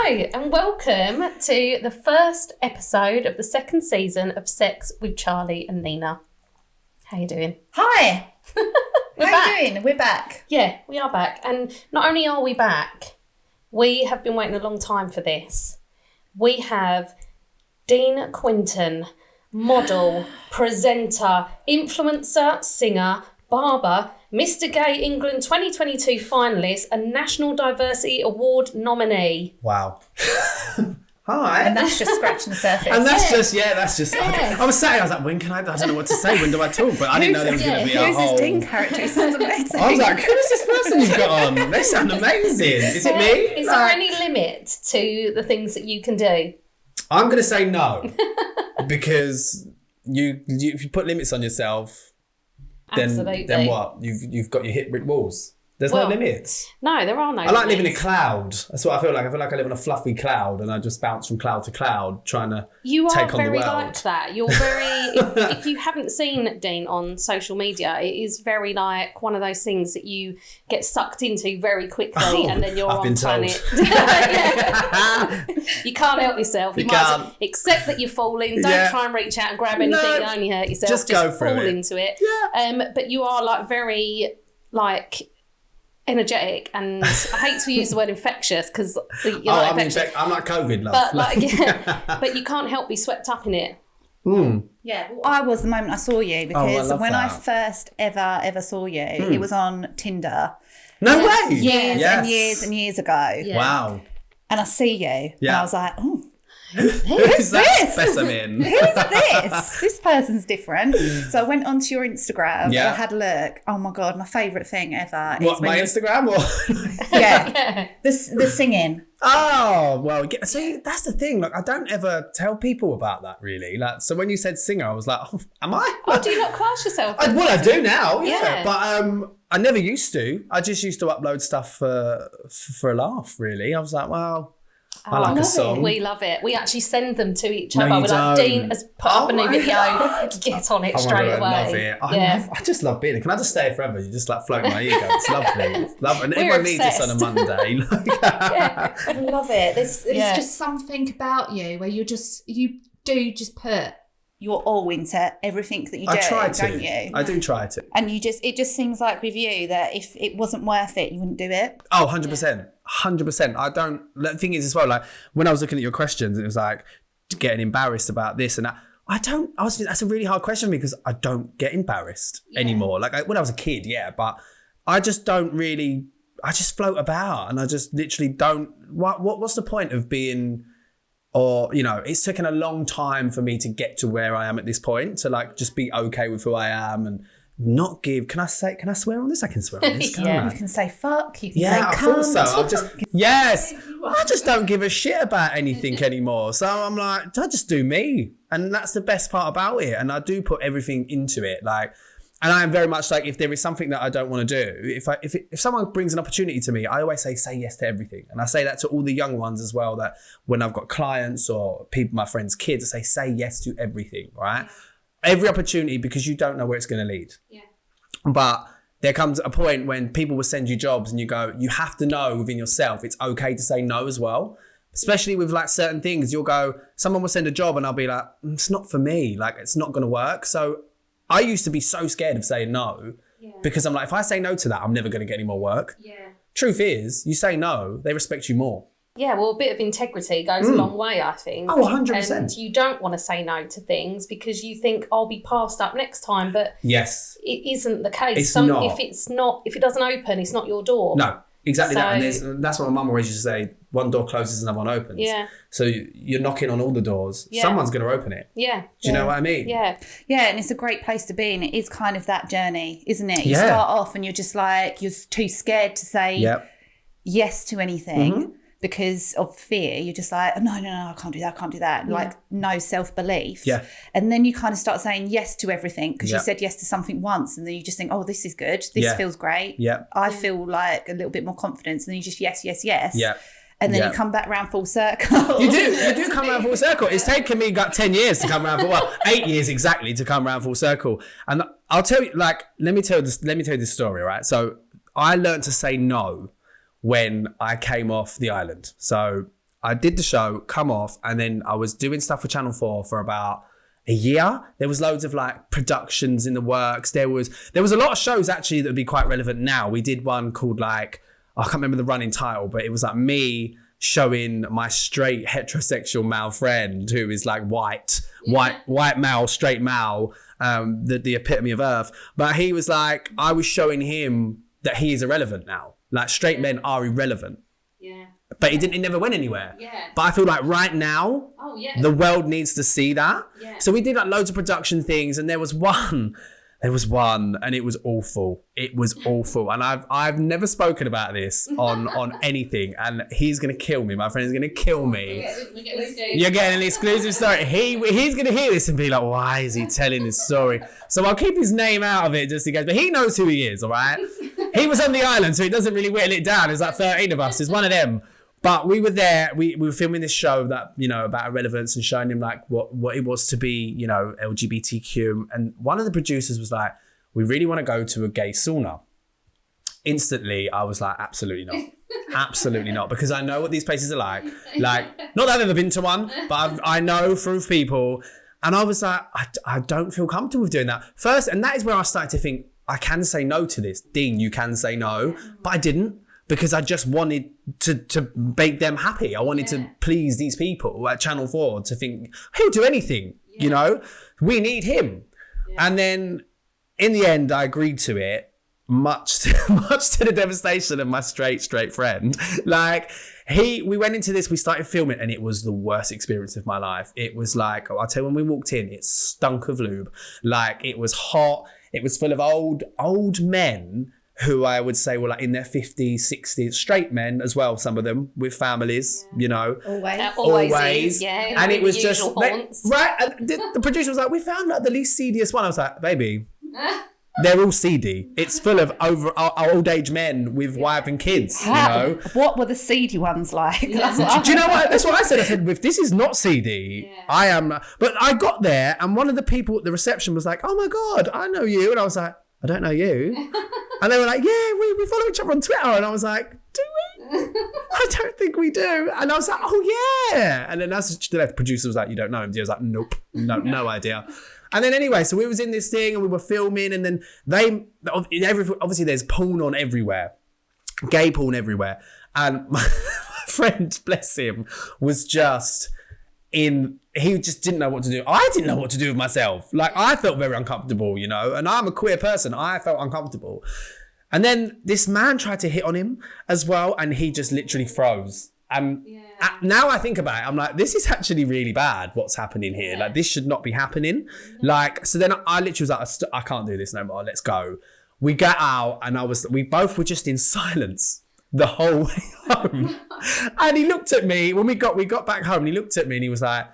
And welcome to the first episode of the second season of Sex with Charlie and Nina. How you doing? Hi. How you doing? We're back. Yeah, we are back. And not only are we back, we have been waiting a long time for this. We have Dean Quinton, model, presenter, influencer, singer, barber, Mr. Gay England 2022 finalist and National Diversity Award nominee. Wow. Hi. And that's just scratching the surface. And that's just. I was saying, I was like, when can I don't know what to say, when do I talk? But I didn't know there was going to be a Who's whole... this Dean character? He sounds amazing. I was like, who is this person you've got on? They sound amazing. Is it me? Is there any limit to the things that you can do? I'm going to say no. Because you if you put limits on yourself, then what? You've got your hit brick walls. There's no limits. No, there are no limits. I like living in a cloud. That's what I feel like. I feel like I live on a fluffy cloud and I just bounce from cloud to cloud trying to take on the world. You are very like that. You're very... if you haven't seen Dean on social media, it is very like one of those things that you get sucked into very quickly and then you're on planet. You can't help yourself. You might as well accept that you're falling. Don't try and reach out and grab anything that only hurt yourself. Just go fall into it. Yeah. But you are like very like... energetic, and I hate to use the word infectious because I'm like COVID, love. But you can't help be swept up in it. Yeah, well, I was the moment I saw you because I first ever saw you, it was on Tinder. No way! Years and years ago. Yeah. Wow. And I see you, and I was like, oh. Who's this? Specimen. Who's this? This person's different. So I went onto your Instagram and I had a look. Oh my God, my favourite thing ever. What, my Instagram? Or? Yeah. The singing. Oh, well, see, that's the thing. Like, I don't ever tell people about that, really. Like, so when you said singer, I was like, oh, am I? Oh, do you not class yourself? I do now, yeah. But I never used to. I just used to upload stuff for a laugh, really. I was like, well... I like a song. We love it. We actually send them to each other. We're like, Dean has put up a new video. Get on it straight away. I love it. I just love being it. Can I just stay forever? You just like float my ego. It's lovely. And everyone needs this on a Monday. I love it. There's just something about you where you do put your all into everything that you do. I try to. Don't you? I do try to. And it just seems like with you that if it wasn't worth it, you wouldn't do it. Oh, 100%. 100%. I don't... The thing is as well, like when I was looking at your questions, it was like getting embarrassed about this and that. That's a really hard question because I don't get embarrassed anymore. Like when I was a kid, but I just don't really... I just float about and I just literally don't... What's the point of being... Or, it's taken a long time for me to get to where I am at this point, to like just be okay with who I am and not give... Can I swear on this? I can swear on this, can't I? You can say fuck, you can say I cunt. thought so. I just don't give a shit about anything anymore. So I'm like, I just do me. And that's the best part about it. And I do put everything into it. Like... And I am very much like, if there is something that I don't want to do, if someone brings an opportunity to me, I always say yes to everything. And I say that to all the young ones as well, that when I've got clients or people, my friends' kids, I say yes to everything, right? Every opportunity, because you don't know where it's going to lead. Yeah. But there comes a point when people will send you jobs and you have to know within yourself, it's okay to say no as well. Especially with like certain things, someone will send a job and I'll be like, it's not for me. Like, it's not going to work. So I used to be so scared of saying no because I'm like, if I say no to that, I'm never going to get any more work. Yeah. Truth is, you say no, they respect you more. Yeah, well, a bit of integrity goes a long way, I think. Oh, 100%. And you don't want to say no to things because you think I'll be passed up next time, but it isn't the case. It's not. If it doesn't open, it's not your door. No, exactly that. And that's what my mum always used to say. One door closes, another one opens. Yeah. So you're knocking on all the doors. Yeah. Someone's going to open it. Yeah. Do you know what I mean? Yeah. Yeah, and it's a great place to be, and it is kind of that journey, isn't it? You start off and you're just like, you're too scared to say yes to anything because of fear. You're just like, no, I can't do that. Like no self-belief. Yeah. And then you kind of start saying yes to everything because you said yes to something once, and then you just think, oh, this is good. This feels great. Yeah. I feel like a little bit more confidence, and then you just yes. Yeah. And then you come back round full circle. You do come round full circle. It's taken me 10 years to come round 8 years exactly to come round full circle. And I'll tell you, like, let me tell you this story, right? So I learned to say no when I came off the island. So I did the show, come off, and then I was doing stuff for Channel 4 for about a year. There was loads of like productions in the works. There was a lot of shows actually that would be quite relevant now. We did one called like, I can't remember the running title, but it was like me showing my straight heterosexual male friend who is like white male, straight male, the epitome of earth. But he was like, I was showing him that he is irrelevant now. Like straight men are irrelevant. Yeah. But it never went anywhere. Yeah. But I feel like right now, the world needs to see that. Yeah. So we did like loads of production things, and there was one, and it was awful. It was awful. And I've never spoken about this on anything, and he's gonna kill me. My friend is gonna kill me. You're getting an exclusive story. He's gonna hear this and be like, why is he telling this story? So I'll keep his name out of it just in case. But he knows who he is, all right? He was on the island, so he doesn't really whittle it down. There's like 13 of us. There's one of them. But we were there, we were filming this show that, you know, about irrelevance and showing him like what it was to be, you know, LGBTQ. And one of the producers was like, we really want to go to a gay sauna. Instantly, I was like, absolutely not. Absolutely not. Because I know what these places are like. Like, not that I've ever been to one, but I know through people. And I was like, I don't feel comfortable with doing that. First, and that is where I started to think, I can say no to this. Dean, you can say no. But I didn't. Because I just wanted to make them happy. I wanted to please these people at Channel 4 to think, he'll do anything, you know? We need him. Yeah. And then in the end, I agreed to it, much to the devastation of my straight friend. Like, we went into this, we started filming, and it was the worst experience of my life. It was like, I'll tell you, when we walked in, it stunk of lube. Like, it was hot. It was full of old men who I would say were like in their 50s, 60s, straight men as well, some of them with families, you know. Always. Yeah. And it was just, right, and the producer was like, we found like the least seediest one. I was like, baby, they're all seedy. It's full of old age men with wife and kids, you know. What were the seedy ones like? Yeah. Do you know what? That's what I said. I said, if this is not seedy, I am. But I got there and one of the people at the reception was like, oh my God, I know you. And I was like, I don't know you. And they were like, yeah, we follow each other on Twitter. And I was like, do we? I don't think we do. And I was like, oh yeah. And then the producer was like, you don't know him. I was like, nope, no idea. And then anyway, so we was in this thing and we were filming, and then obviously there's porn on everywhere, gay porn everywhere. And my friend, bless him, was just he just didn't know what to do. I didn't know what to do with myself. Like, I felt very uncomfortable, you know, and I'm a queer person. I felt uncomfortable. And then this man tried to hit on him as well, and he just literally froze. And now I think about it, I'm like, this is actually really bad, what's happening here. Like, this should not be happening. Like, so then I literally was like, I can't do this no more. Let's go. We got out, and we both were just in silence the whole way home. And he looked at me when we got back home, and he looked at me and he was like,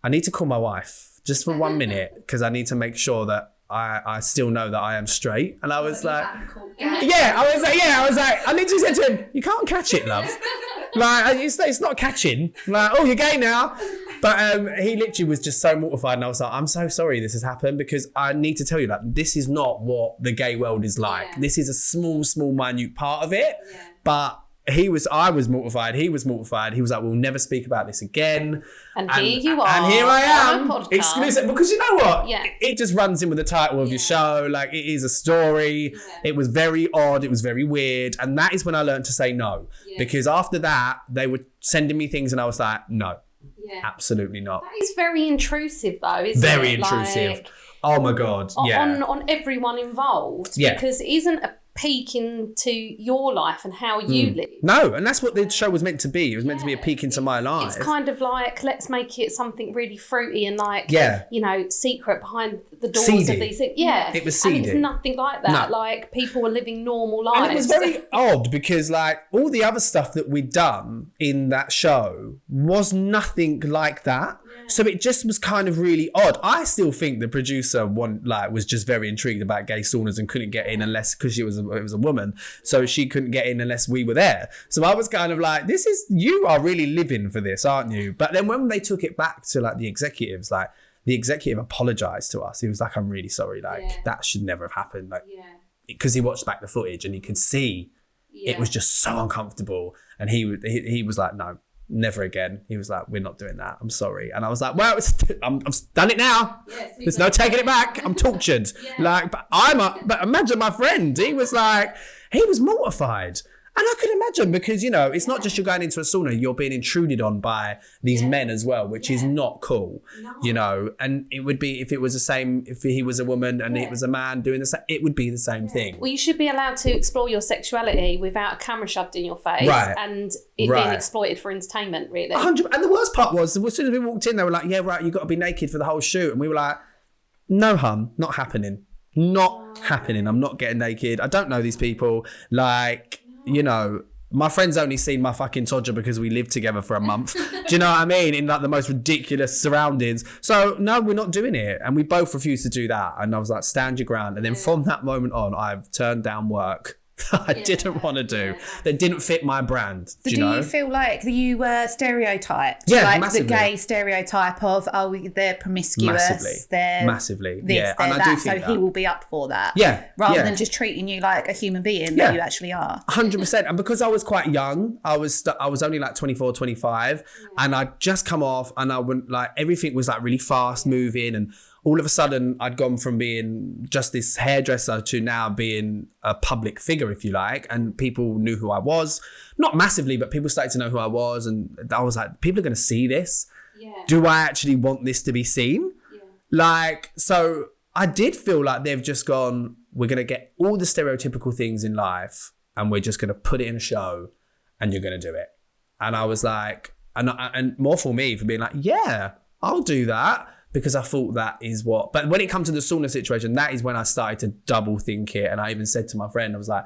I need to call my wife just for 1 minute, because I need to make sure that I still know that I am straight. And I was like, I was like, I literally said to him, you can't catch it, love. Like, it's not catching. Like, oh, you're gay now. But he literally was just so mortified, and I was like, I'm so sorry this has happened, because I need to tell you that this is not what the gay world is like. Yeah. This is a small, minute part of it. Yeah. But I was mortified. He was mortified. He was like, we'll never speak about this again. And here you are. And here I am. Exclusive. Because you know what? Yeah. It just runs in with the title of your show. Like, it is a story. Yeah. It was very odd. It was very weird. And that is when I learned to say no. Yeah. Because after that, they were sending me things and I was like, no. Yeah. Absolutely not. That is very intrusive though, isn't it? Very intrusive. Like, oh my God. Yeah. On everyone involved. Yeah. Because it isn't a peek into your life and how you live. No, and that's what the show was meant to be. It was meant to be a peek into my life. It's kind of like, let's make it something really fruity and like, you know, secret behind the doors of these things. Yeah. It was seedy. And it's nothing like that. No. Like, people were living normal lives. And it was very odd because like all the other stuff that we'd done in that show was nothing like that. So it just was kind of really odd. I still think the producer was just very intrigued about gay saunas and couldn't get in unless, because it was a woman, so she couldn't get in unless we were there. So I was kind of like, you are really living for this, aren't you? But then when they took it back to like the executives, like the executive apologized to us. He was like, I'm really sorry. Like that should never have happened. Like, because he watched back the footage and he could see it was just so uncomfortable. And he was like, no. never again. He was like, we're not doing that. I'm sorry. And I was like, well, I've done it now. Yes, there's no taking it back. I'm tortured. Like, but imagine my friend. He was mortified. And I could imagine because, you know, it's not just you're going into a sauna, you're being intruded on by these men as well, which is not cool, you know. And it would be, if it was the same, if he was a woman and it was a man doing the same, it would be the same thing. Well, you should be allowed to explore your sexuality without a camera shoved in your face and it being exploited for entertainment, really. 100%. And the worst part was, as soon as we walked in, they were like, yeah, right, you've got to be naked for the whole shoot. And we were like, no, hun, not happening. Not happening. I'm not getting naked. I don't know these people. Like... You know, my friend's only seen my fucking todger because we lived together for a month. Do you know what I mean? In like the most ridiculous surroundings. So no, we're not doing it. And we both refused to do that. And I was like, stand your ground. And then from that moment on, I've turned down work I didn't want to do. That didn't fit my brand. So do you feel like you were stereotyped? Yeah, like massively. The gay stereotype of, they're promiscuous. Massively. This, yeah, and I do think he will be up for that. Yeah. Rather than just treating you like a human being that you actually are. 100%. And because I was quite young, I was only like 24, 25, and I'd just come off, and I went like, everything was like really fast moving, and all of a sudden I'd gone from being just this hairdresser to now being a public figure, if you like. And people knew who I was. Not massively, but people started to know who I was. And I was like, people are going to see this. Yeah. Do I actually want this to be seen? Yeah. Like, so I did feel like they've just gone, we're going to get all the stereotypical things in life and we're just going to put it in a show and you're going to do it. And I was like, and more for me for being like, yeah, I'll do that. Because I thought that is what... But when it comes to the sauna situation, that is when I started to double think it. And I even said to my friend, I was like,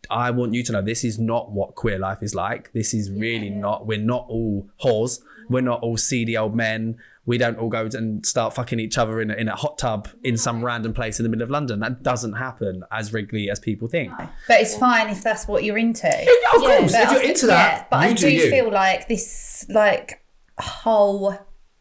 I want you to know this is not what queer life is like. This is really not... We're not all whores. We're not all seedy old men. We don't all go and start fucking each other in a hot tub in some random place in the middle of London. That doesn't happen as regularly as people think. But it's fine if that's what you're into. Yeah, of course. If you're into that, but I do feel like this whole...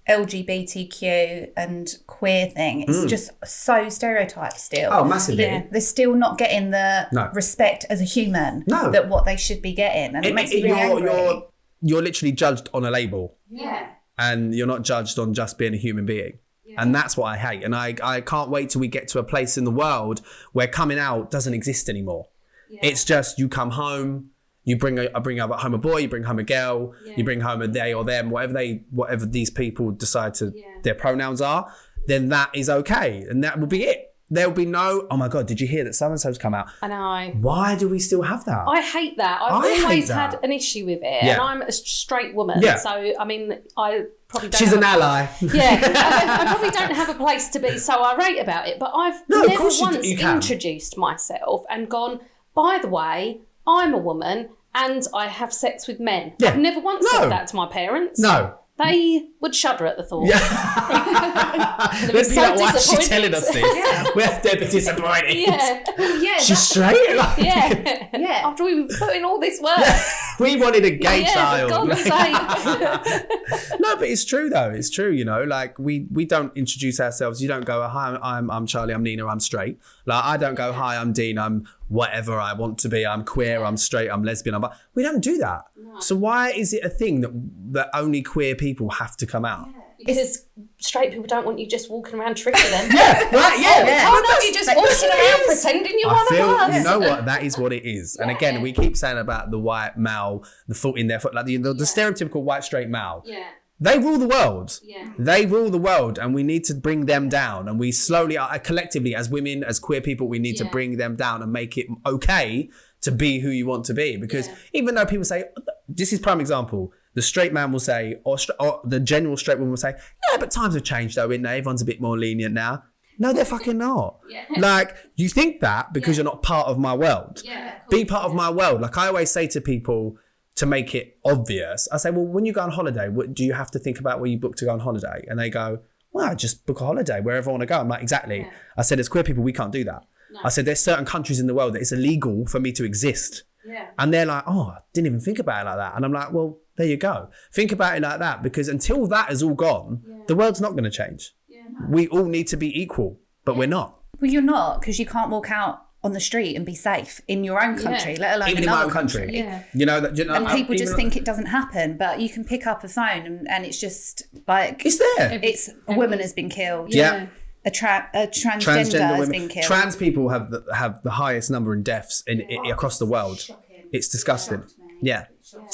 LGBTQ and queer thing, it's just so stereotyped still. Oh, massively. Yeah, they're still not getting the respect as a human that what they should be getting, and it makes me really angry. You're literally judged on a label. Yeah. And you're not judged on just being a human being. Yeah. And that's what I hate. And I can't wait till we get to a place in the world where coming out doesn't exist anymore. Yeah. It's just you come home. I bring home a boy, you bring home a girl, you bring home a they or them, whatever these people decide to their pronouns are, then that is okay. And that will be it. There'll be no, oh my God, did you hear that so-and-so's come out? I know. Why do we still have that? I hate that. I've always had an issue with it. Yeah. And I'm a straight woman. Yeah. So, I mean, I probably don't... She's an ally. Yeah. I probably don't have a place to be so irate about it. But I've never once introduced myself and gone, by the way, I'm a woman... and I have sex with men. Yeah. I've never once said that to my parents. No. They would shudder at the thought. Yeah. They'd be so like, why is she telling us this? They'd be disappointed. Yeah. She's straight. Yeah. After we put in all this work. We wanted a gay child. For God's sake. No, but it's true though. It's true, you know, like we don't introduce ourselves. You don't go, hi, I'm Charlie, I'm Nina, I'm straight. Like I don't go, hi, I'm Dean, I'm whatever I want to be. I'm queer, I'm straight, I'm lesbian. We don't do that. No. So why is it a thing that only queer people have to come out? Yeah. Because straight people don't want you just walking around tricking them. Oh no, you're just walking around pretending you're one of us. You know what? That is what it is. And again, we keep saying about the white male, the foot in their foot, like the stereotypical white straight male. Yeah. They rule the world. Yeah. They rule the world, and we need to bring them down. And we slowly, collectively, as women, as queer people, we need to bring them down and make it okay to be who you want to be. Because even though people say, this is prime example, the straight man will say, or the general straight woman will say, yeah, but times have changed though, isn't they? Everyone's a bit more lenient now. No, they're fucking not. Yeah. Like, you think that because you're not part of my world. Yeah, be part of my world. Like I always say to people, to make it obvious, I say, well, when you go on holiday, what do you have to think about where you book to go on holiday? And they go, well, just book a holiday wherever I want to go. I'm like, exactly. Yeah. I said, as queer people, we can't do that. No. I said, there's certain countries in the world that it's illegal for me to exist. Yeah. And they're like, oh, I didn't even think about it like that. And I'm like, well, there you go. Think about it like that, because until that is all gone, the world's not going to change. Yeah, no. We all need to be equal, but we're not. Well, you're not, because you can't walk out on the street and be safe in your own country, let alone even in my own country. Yeah. And people just think it doesn't happen, but you can pick up a phone and it's just like it's there. It's a woman has been killed. Yeah. A transgender has been killed. Trans people have the highest number in deaths across the world. It's disgusting. Yeah.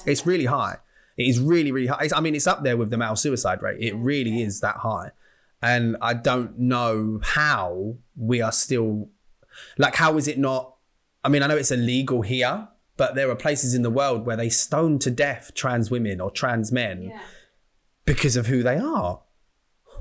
It's really high. It is really, really high. It's up there with the male suicide rate. It really is that high. And I don't know how we are still... Like, how is it not... I mean, I know it's illegal here, but there are places in the world where they stone to death trans women or trans men because of who they are.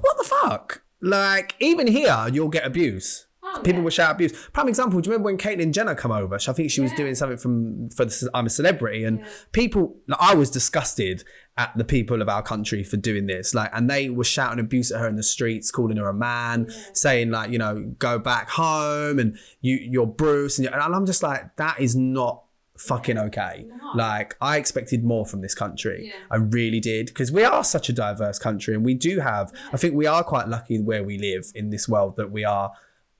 What the fuck? Like, even here, you'll get abuse. People will shout abuse. Prime example, do you remember when Caitlyn Jenner came over? I think she was doing something for I'm a Celebrity, and people... Like, I was disgusted at the people of our country for doing this. Like, and they were shouting abuse at her in the streets, calling her a man, saying like, you know, go back home and you're Bruce. And I'm just like, that is not fucking okay. No. Like, I expected more from this country. I really did, because we are such a diverse country, and we do have... I think we are quite lucky where we live in this world, that we are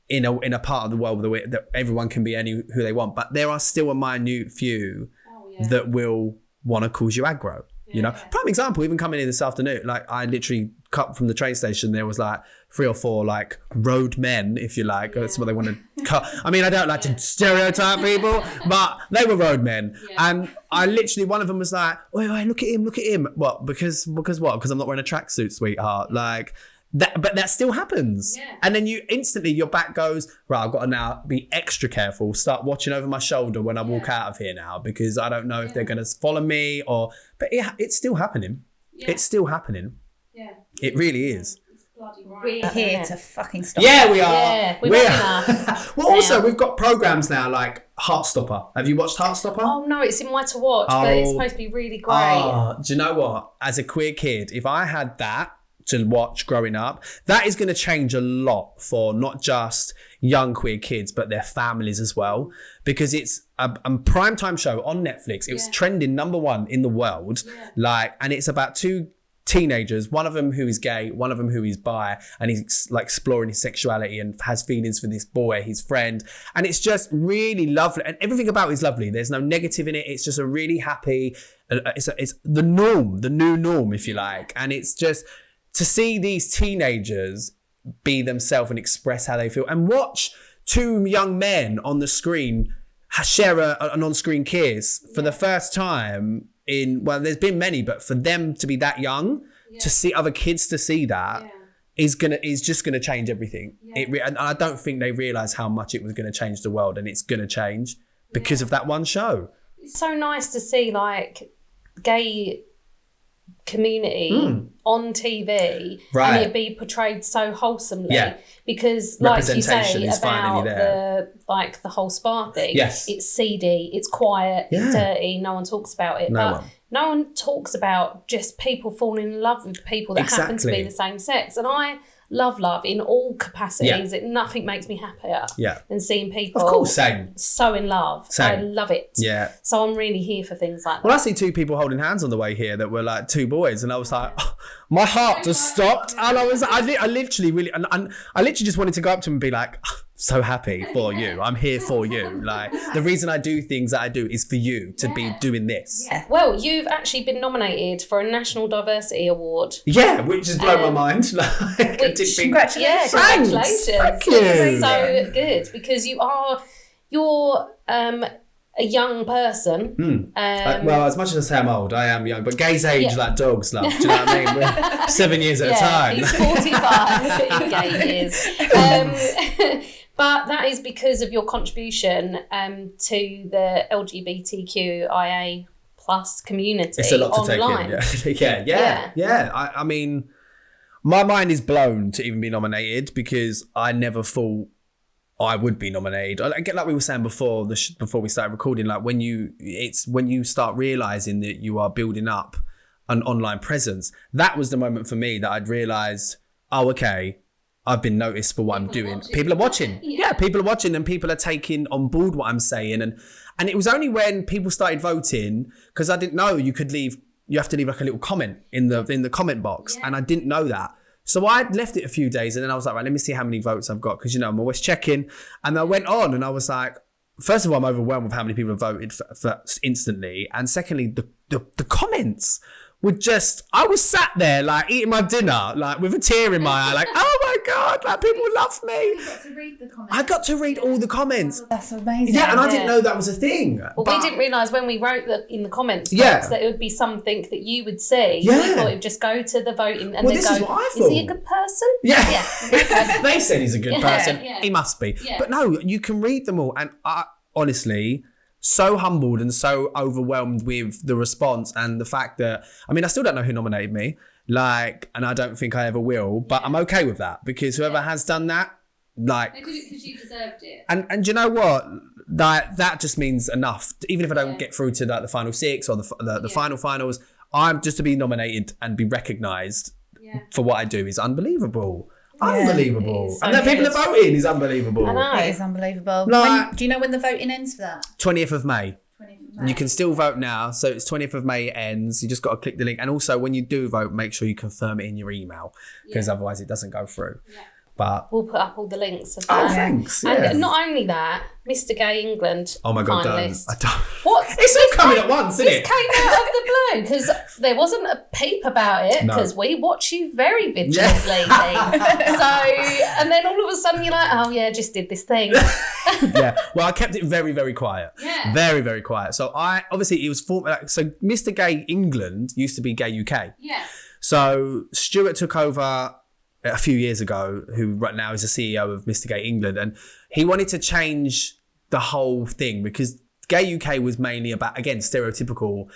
in a part of the world that everyone can be who they want, but there are still a minute few that will want to cause you aggro. You know, prime example, even coming in this afternoon, like I literally cut from the train station, there was like 3 or 4 like road men, if you like. That's what they want to cut. I mean, I don't like to stereotype people, but they were road men. And I literally, one of them was like, wait, look at him. What? Because what? Because I'm not wearing a tracksuit, sweetheart. Like, but that still happens. And then you instantly, your back goes, right, I've got to now be extra careful, start watching over my shoulder when I walk out of here now, because I don't know if they're going to follow me or... But it's still happening. It's still happening. It really is. We're here to fucking stop. Yeah, we are. Yeah, we've got enough. Well, also, we've got programmes now like Heartstopper. Have you watched Heartstopper? Oh, no, it's in my to watch, but it's supposed to be really great. Oh, do you know what? As a queer kid, if I had that to watch growing up, that is going to change a lot for not just young queer kids, but their families as well, because it's a primetime show on Netflix. It was trending #1 in the world, like, and it's about 2 teenagers, one of them who is gay, one of them who is bi, and he's like exploring his sexuality and has feelings for this boy, his friend, and it's just really lovely, and everything about it is lovely. There's no negative in it. It's just a really happy, it's the norm, the new norm, if you like, and it's just to see these teenagers be themselves and express how they feel, and watch 2 young men on the screen share an on-screen kiss for the first time well, there's been many, but for them to be that young, to see other kids to see that is just gonna change everything. And I don't think they realise how much it was gonna change the world, and it's gonna change because of that one show. It's so nice to see like gay community on TV and it be portrayed so wholesomely, because like you say about the whole spa thing, it's seedy, it's quiet, it's dirty, no one talks about it, no one talks about just people falling in love with people that happen to be the same sex. And I love in all capacities. Nothing makes me happier than seeing people so in love. I love it. So I'm really here for things like that. Well, I see 2 people holding hands on the way here that were like 2 boys, and I was like, oh, my heart just stopped, and I literally just wanted to go up to him and be like, so happy for you. I'm here for you. Like, the reason I do things that I do is for you to be doing this. Well, you've actually been nominated for a National Diversity Award. Which has blown my mind. Like, congratulations. Yeah, congratulations. Thank you. So good, because you're a young person. Well, as much as I say I'm old, I am young, but gays age like dogs, love. Do you know what I mean? We're 7 years at a time. He's 45 in gay years. But that is because of your contribution to the LGBTQIA plus community. It's a lot to online. take in. Yeah. I mean, my mind is blown to even be nominated, because I never thought I would be nominated. I get, like we were saying before before we started recording, like when you start realising that you are building up an online presence, that was the moment for me that I'd realised, oh, okay, I've been noticed for what I'm doing. People are watching. People are watching, and people are taking on board what I'm saying. And it was only when people started voting, because I didn't know you have to leave like a little comment in the comment box. And I didn't know that. So I left it a few days and then I was like, right, let me see how many votes I've got. Because, I'm always checking. And I went on and I was like, first of all, I'm overwhelmed with how many people have voted for instantly. And secondly, the comments were just, I was sat there like eating my dinner, like with a tear in my eye, like, oh my God, like people love me. You got to read the comments. I got to read all the comments. Oh, that's amazing. Yeah, and I didn't know that was a thing. Well, we didn't realise when we wrote in the comments Yeah. that it would be something that you would see. Yeah. We thought it would just go to the voting and Well, then this go, is what I is he a thought. good person? Yeah. Okay. They said he's a good person. yeah. He must be. Yeah. But no, you can read them all. And I honestly, so humbled and so overwhelmed with the response and the fact that, I mean, I still don't know who nominated me, and I don't think I ever will, but I'm okay with that because whoever has done that, because you deserved it. And do you know what? That just means enough. Even if I don't get through to the final six or the final finals, I'm just to be nominated and be recognised for what I do is unbelievable. Unbelievable. So and that people are voting is unbelievable. I know. It is unbelievable. Like- Do you know when the voting ends for that? 20th of May. 20th of May. You can still vote now. So it's 20th of May it ends. You just got to click the link. And also when you do vote, make sure you confirm it in your email because otherwise it doesn't go through. Yeah. But We'll put up all the links of that. oh, thanks. Yeah. And not only that, Mr. Gay England Oh my God, don't. finalist. I don't. What? It's all coming at once, isn't This it? came out of the blue because there wasn't a peep about it No. because we watch you very vigilantly. So, and then all of a sudden you're like, oh yeah, just did this thing. Yeah. Well, I kept it very, very quiet. Yeah. Very, very quiet. So it was so Mr. Gay England used to be Gay UK. Yeah. So Stuart took over a few years ago, who right now is the CEO of Mr. Gay England, and he wanted to change the whole thing because Gay UK was mainly about, again, stereotypical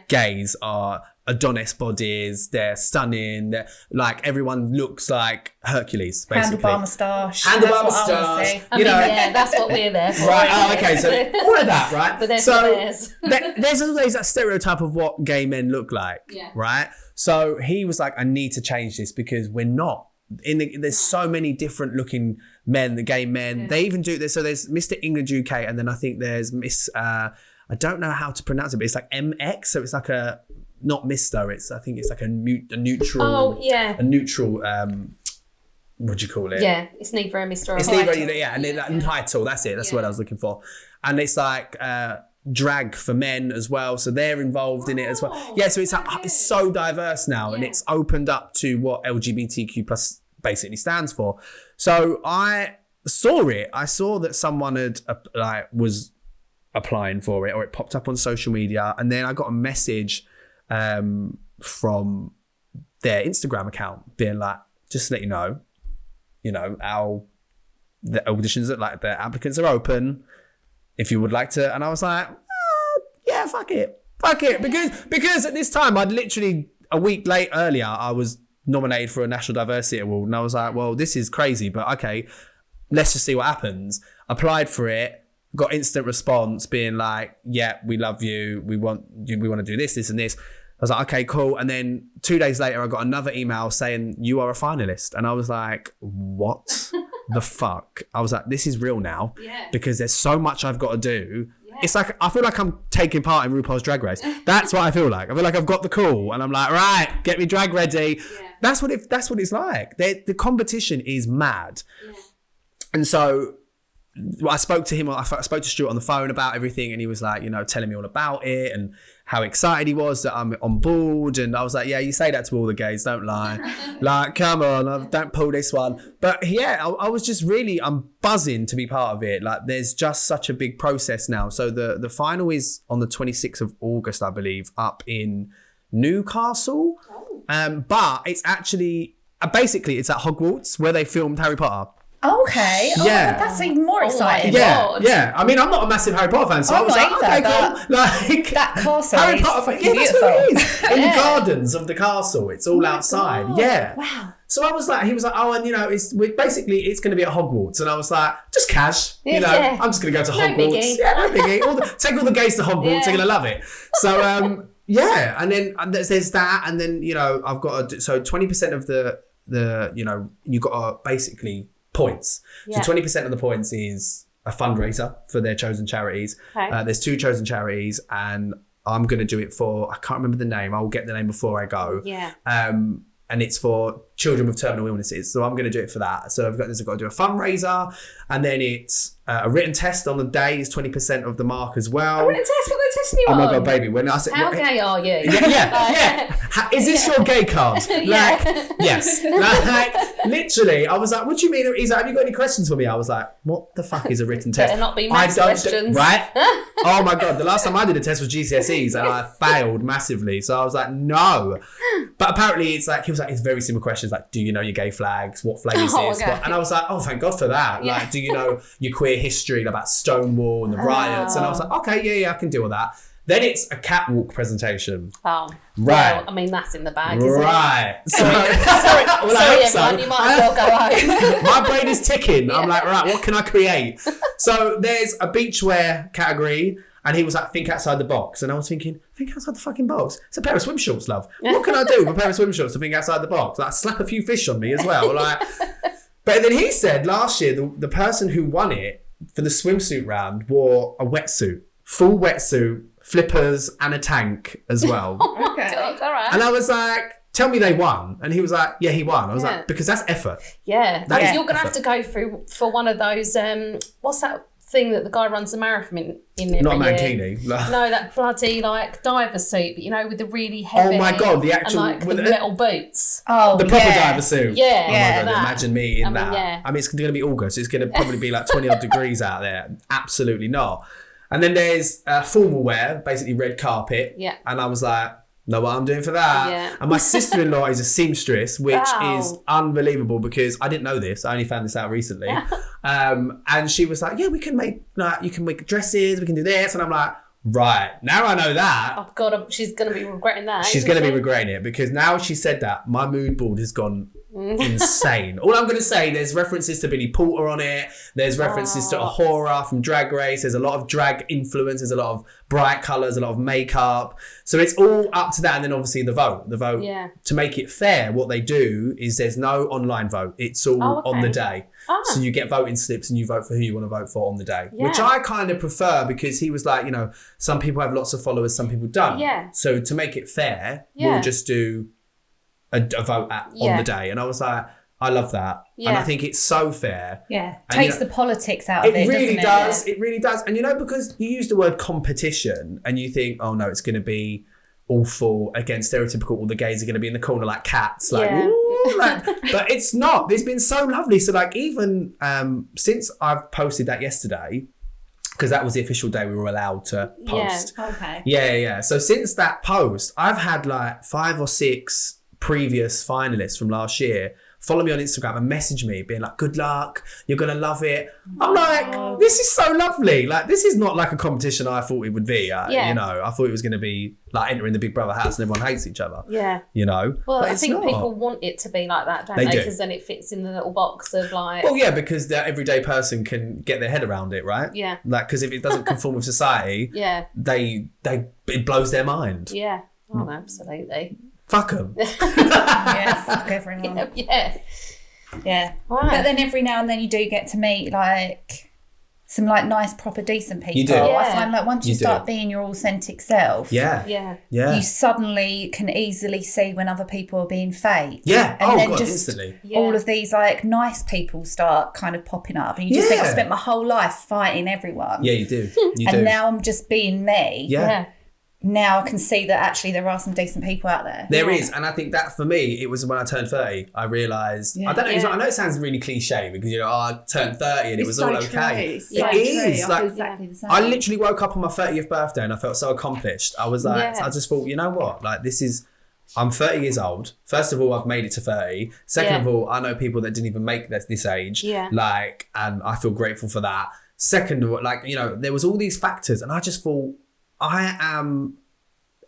gays are Adonis bodies, they're stunning, they're like everyone looks like Hercules, basically. Handlebar moustache. Handlebar moustache. Yeah, that's what we're there for. Right, oh, okay, so all of that, right? But there's There's always that stereotype of what gay men look like, right? So he was like, I need to change this because we're not. There's so many different looking men, the gay men. They even do this. So there's Mr. England UK, and then I think there's Miss. I don't know how to pronounce it, but it's like MX. So it's like a not Mr. I think it's like a neutral. Oh yeah. A neutral. What do you call it? Yeah, it's neither a Mr. or It's a neither. title. Yeah, and Untitled. That's it. That's what I was looking for. And it's like. Drag for men as well, so they're involved in it as well. Yeah, so it's so diverse now, and it's opened up to what LGBTQ plus basically stands for. So I saw it. I saw that someone had was applying for it, or it popped up on social media, and then I got a message from their Instagram account being like, just to let you know, the auditions the applicants are open. If you would like to, and I was like, yeah, fuck it, because at this time I'd literally a week earlier I was nominated for a National Diversity Award, and I was like, well, this is crazy, but okay, let's just see what happens. Applied for it, got instant response, being like, yeah, we love you, we want to do this, and this. I was like, okay, cool. And then 2 days later, I got another email saying you are a finalist, and I was like, what? The fuck? I was like, this is real now because there's so much I've got to do. It's like, I feel like I'm taking part in RuPaul's Drag Race. That's what I feel like. I feel like I've got the call and I'm like, right, get me drag ready. That's what it's like. The competition is mad. And so I spoke to him, I spoke to Stuart on the phone about everything, and he was like, telling me all about it and how excited he was that I'm on board. And I was like, yeah, you say that to all the gays, don't lie. Like, come on, don't pull this one. But yeah, I was just really, I'm buzzing to be part of it. Like, there's just such a big process now. So the final is on the 26th of August, I believe, up in Newcastle. But it's actually, basically it's at Hogwarts where they filmed Harry Potter. Okay. Oh, Yeah. that's even more exciting. Yeah. I mean, I'm not a massive Harry Potter fan, so I was like, okay, cool. Like, that castle Harry is Potter fan. beautiful. Yeah, that's what it is. In the gardens of the castle. It's all outside. God. Yeah. Wow. So I was like, he was like, oh, and it's going to be at Hogwarts. And I was like, just cash. I'm just going to go to Hogwarts. Biggie. Yeah, no biggie. Take all the gays to Hogwarts. They're going to love it. So, yeah. And then there's that. And then, I've got so 20% of the you've got to basically points. So 20% of the points is a fundraiser for their chosen charities. Okay. There's 2 chosen charities, and I'm going to do it for, I can't remember the name. I'll get the name before I go. Yeah. and it's for children with terminal illnesses. So I'm going to do it for that. So I've got to do a fundraiser, and then it's a written test on the day is 20% of the mark as well. A written test? What are they testing you on? Oh my God, baby. When I said, how gay are you? Yeah. Is this your gay card? Yes. Literally, I was like, what do you mean? He's like, have you got any questions for me? I was like, what the fuck is a written test? Better not be maths questions. Right? Oh my God, the last time I did a test was GCSEs and I failed massively. So I was like, no. But apparently it's like, he was like, it's very simple questions like, do you know your gay flags? What flag is this? Okay. And I was like, oh, thank God for that. Yeah. Like, do you know your queer history about Stonewall and the riots? And I was like, okay, yeah, I can deal with that. Then it's a catwalk presentation. Oh. Right. Well, I mean, that's in the bag, isn't right. it? Sorry, everyone, you might as well go home. My brain is ticking. Yeah. I'm like, right, what can I create? So there's a beachwear category, and he was like, think outside the box. And I was thinking, think outside the fucking box? It's a pair of swim shorts, love. What can I do with a pair of swim shorts to think outside the box? Like, slap a few fish on me as well. Like, but then he said last year, the person who won it for the swimsuit round wore a wetsuit, full wetsuit, flippers and a tank as well. Oh okay. God, all right. And I was like, tell me they won. And he was like, yeah, he won. I was like, because that's effort. Yeah. That you're going to have to go through for one of those, what's that thing that the guy runs the marathon in every Not year? mankini. No, that bloody like diver suit, but you know, with the really heavy. Oh my God, the actual and, like, the metal boots. Oh, the proper diver suit. Yeah. Oh my God, imagine me in that. Yeah. I mean, it's going to be August. It's going to probably be like 20 odd degrees out there. Absolutely not. And then there's formal wear, basically red carpet. Yeah. And I was like, know what I'm doing for that. Yeah. And my sister-in-law is a seamstress, which is unbelievable because I didn't know this. I only found this out recently. And she was like, yeah, we can make, like, you can make dresses, we can do this. And I'm like, right, now I know that. Oh God, she's going to be regretting that. She's going to be regretting it because now she said that, my mood board has gone insane. All I'm going to say, there's references to Billy Porter on it. There's references to a horror from Drag Race. There's a lot of drag influence. There's a lot of bright colours, a lot of makeup. So it's all up to that. And then obviously the vote. To make it fair, what they do is there's no online vote. It's all on the day. So you get voting slips and you vote for who you want to vote for on the day, which I kind of prefer because he was like, you know, some people have lots of followers, some people don't. Yeah. So to make it fair, we'll just do a vote on the day. And I was like, I love that. And I think it's so fair. Yeah. And, takes the politics out of it, really doesn't does. it? It really does. And you know, because you use the word competition and you think, oh no, it's going to be awful against stereotypical, all the gays are going to be in the corner like cats. Like, ooh, like, but it's not. It's been so lovely. So like even since I've posted that yesterday, because that was the official day we were allowed to post. Yeah, okay. Yeah. So since that post, I've had like 5 or 6 previous finalists from last year follow me on Instagram and message me being like, good luck, you're gonna love it. I'm like, this is so lovely. Like, this is not like a competition I thought it would be. You know, I thought it was gonna be like entering the Big Brother house and everyone hates each other. Yeah. You know? Well, but I think people want it to be like that, don't they? Because then it fits in the little box of like... Well, yeah, because the everyday person can get their head around it, right? Yeah. Like, because if it doesn't conform with society, it blows their mind. Yeah. Oh, absolutely. Fuck them. Yeah, fuck everyone. Yeah. Right. But then every now and then you do get to meet like some like nice, proper, decent people. You do. I find like once you start being your authentic self, you suddenly can easily see when other people are being fake. Yeah. And then instantly. All of these like nice people start kind of popping up, and you just think, I spent my whole life fighting everyone. Yeah, you do. Now I'm just being me. Yeah. Now I can see that actually there are some decent people out there. There is, and I think that for me, it was when I turned 30. I realised, I don't know, I know it sounds really cliche because I turned 30 and it was all okay. It is. Like, exactly the same. I literally woke up on my 30th birthday and I felt so accomplished. I was like, I just thought, you know what? Like, I'm 30 years old. First of all, I've made it to 30. Second of all, I know people that didn't even make this age. Like, and I feel grateful for that. Second of all, like, there was all these factors and I just thought, I am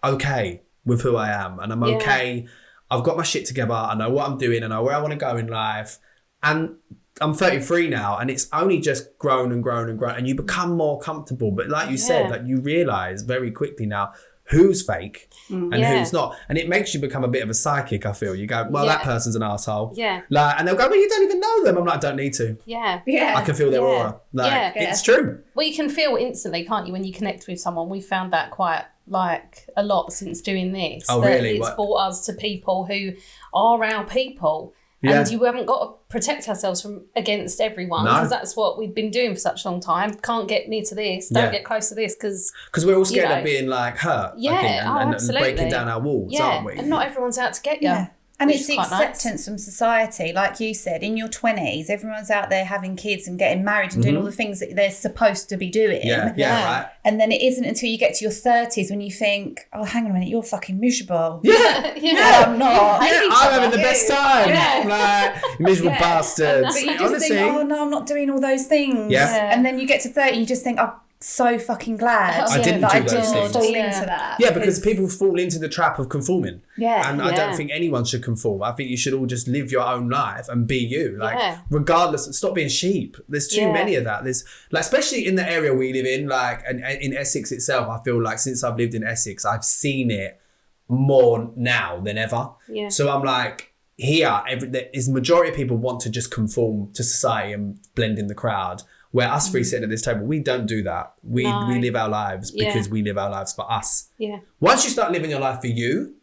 okay with who I am and I'm okay. I've got my shit together. I know what I'm doing. I know where I want to go in life. And I'm 33 now and it's only just grown and grown and grown and you become more comfortable. But like you said, like you realise very quickly now who's fake and who's not. And it makes you become a bit of a psychic, I feel. You go, well, that person's an arsehole. Yeah. Like, and they'll go, well, you don't even know them. I'm like, I don't need to. Yeah. I can feel their aura. Like, it's true. Well, you can feel instantly, can't you, when you connect with someone? We found that quite like a lot since doing this. Oh, that really? It's brought us to people who are our people. And you haven't got to protect ourselves from against everyone, because that's what we've been doing for such a long time. Can't get near to this. Don't get close to this, because we're all scared of being like hurt. Yeah, I think, and absolutely. breaking down our walls, aren't we? And not everyone's out to get you. Yeah. And it's the acceptance from society. Like you said, in your 20s, everyone's out there having kids and getting married and doing all the things that they're supposed to be doing. Yeah, right. And then it isn't until you get to your 30s when you think, oh, hang on a minute, you're fucking miserable. Yeah. I'm not. I'm having the best time. Like, miserable bastards. But you just think, oh, no, I'm not doing all those things. Yeah. And then you get to 30 and you just think, oh, so fucking glad I didn't that do I those didn't things. fall into that. Yeah, because people fall into the trap of conforming. Yeah. And I don't think anyone should conform. I think you should all just live your own life and be you. Like, regardless, stop being sheep. There's too many of that. There's, like, especially in the area we live in, like, and in Essex itself, I feel like since I've lived in Essex, I've seen it more now than ever. Yeah. So I'm like, here, the majority of people want to just conform to society and blend in the crowd. Where us three sitting at this table, we don't do that. We live our lives because we live our lives for us. Yeah. Once you start living your life for you,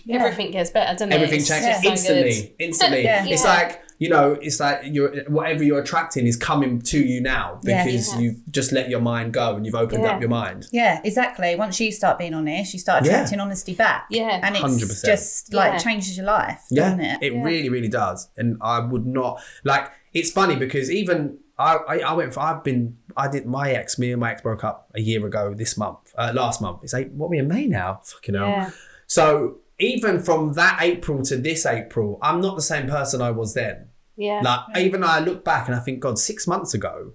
everything gets better, doesn't it? Everything changes instantly. Instantly. It's like, you know, it's like whatever you're attracting is coming to you now because you've just let your mind go and you've opened up your mind. Yeah, exactly. Once you start being honest, you start attracting honesty back. Yeah. And it's 100%. Just like changes your life, doesn't it? It really, really does. And I would not, like, it's funny because even me and my ex broke up a year ago last month. It's what are we in May now? Fucking hell. Yeah. So even from that April to this April, I'm not the same person I was then. Yeah. Like, even I look back and I think, God, 6 months ago,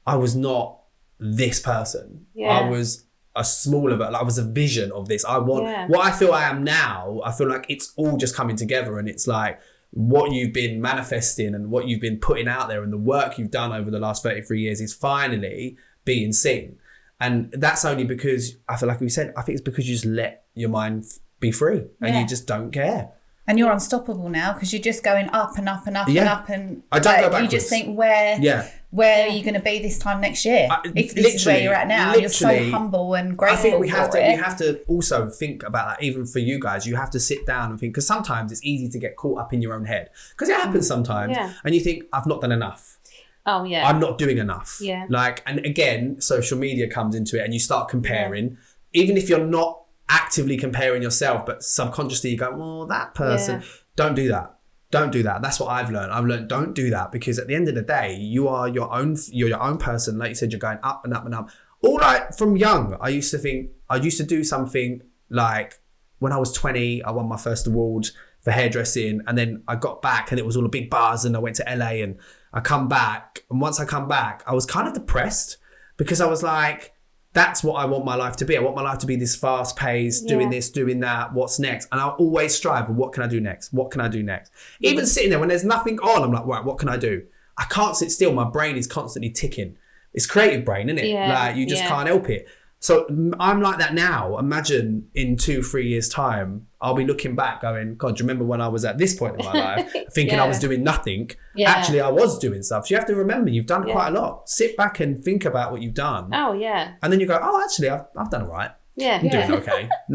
I was not this person. Yeah. I was a smaller, but I was a vision of this. What I feel I am now, I feel like it's all just coming together, and it's like, what you've been manifesting and what you've been putting out there and the work you've done over the last 33 years is finally being seen. And that's only because, I feel like we said, I think it's because you just let your mind be free and you just don't care. And you're unstoppable now because you're just going up and up and up and up. And I don't go backwards. You just think, where are you going to be this time next year? If this is where you're at now, you're so humble and grateful. I think we have to also think about that. Even for you guys, you have to sit down and think, because sometimes it's easy to get caught up in your own head, because it happens sometimes, and you think, I've not done enough. Oh yeah, I'm not doing enough. Yeah, like, and again, social media comes into it, and you start comparing, even if you're not actively comparing yourself, but subconsciously you go, well, that person, don't do that. Don't do that. That's what I've learned. Don't do that, because at the end of the day, you're your own person. Like you said, you're going up and up and up. All right, from young, I used to do something like, when I was 20, I won my first award for hairdressing, and then I got back and it was all a big buzz, and I went to LA, and I come back, and once I come back, I was kind of depressed, because I was like, that's what I want my life to be. I want my life to be this fast paced, doing this, doing that. What's next? And I always strive. What can I do next? What can I do next? Even sitting there when there's nothing on, I'm like, right, what can I do? I can't sit still. My brain is constantly ticking. It's creative brain, isn't it? Yeah. Like, you just can't help it. So I'm like that now. Imagine in 2-3 years time, I'll be looking back going, God, do you remember when I was at this point in my life thinking I was doing nothing? Yeah. Actually, I was doing stuff. So you have to remember, you've done quite a lot. Sit back and think about what you've done. Oh, yeah. And then you go, oh, actually, I've done all right. Yeah. I'm doing okay. You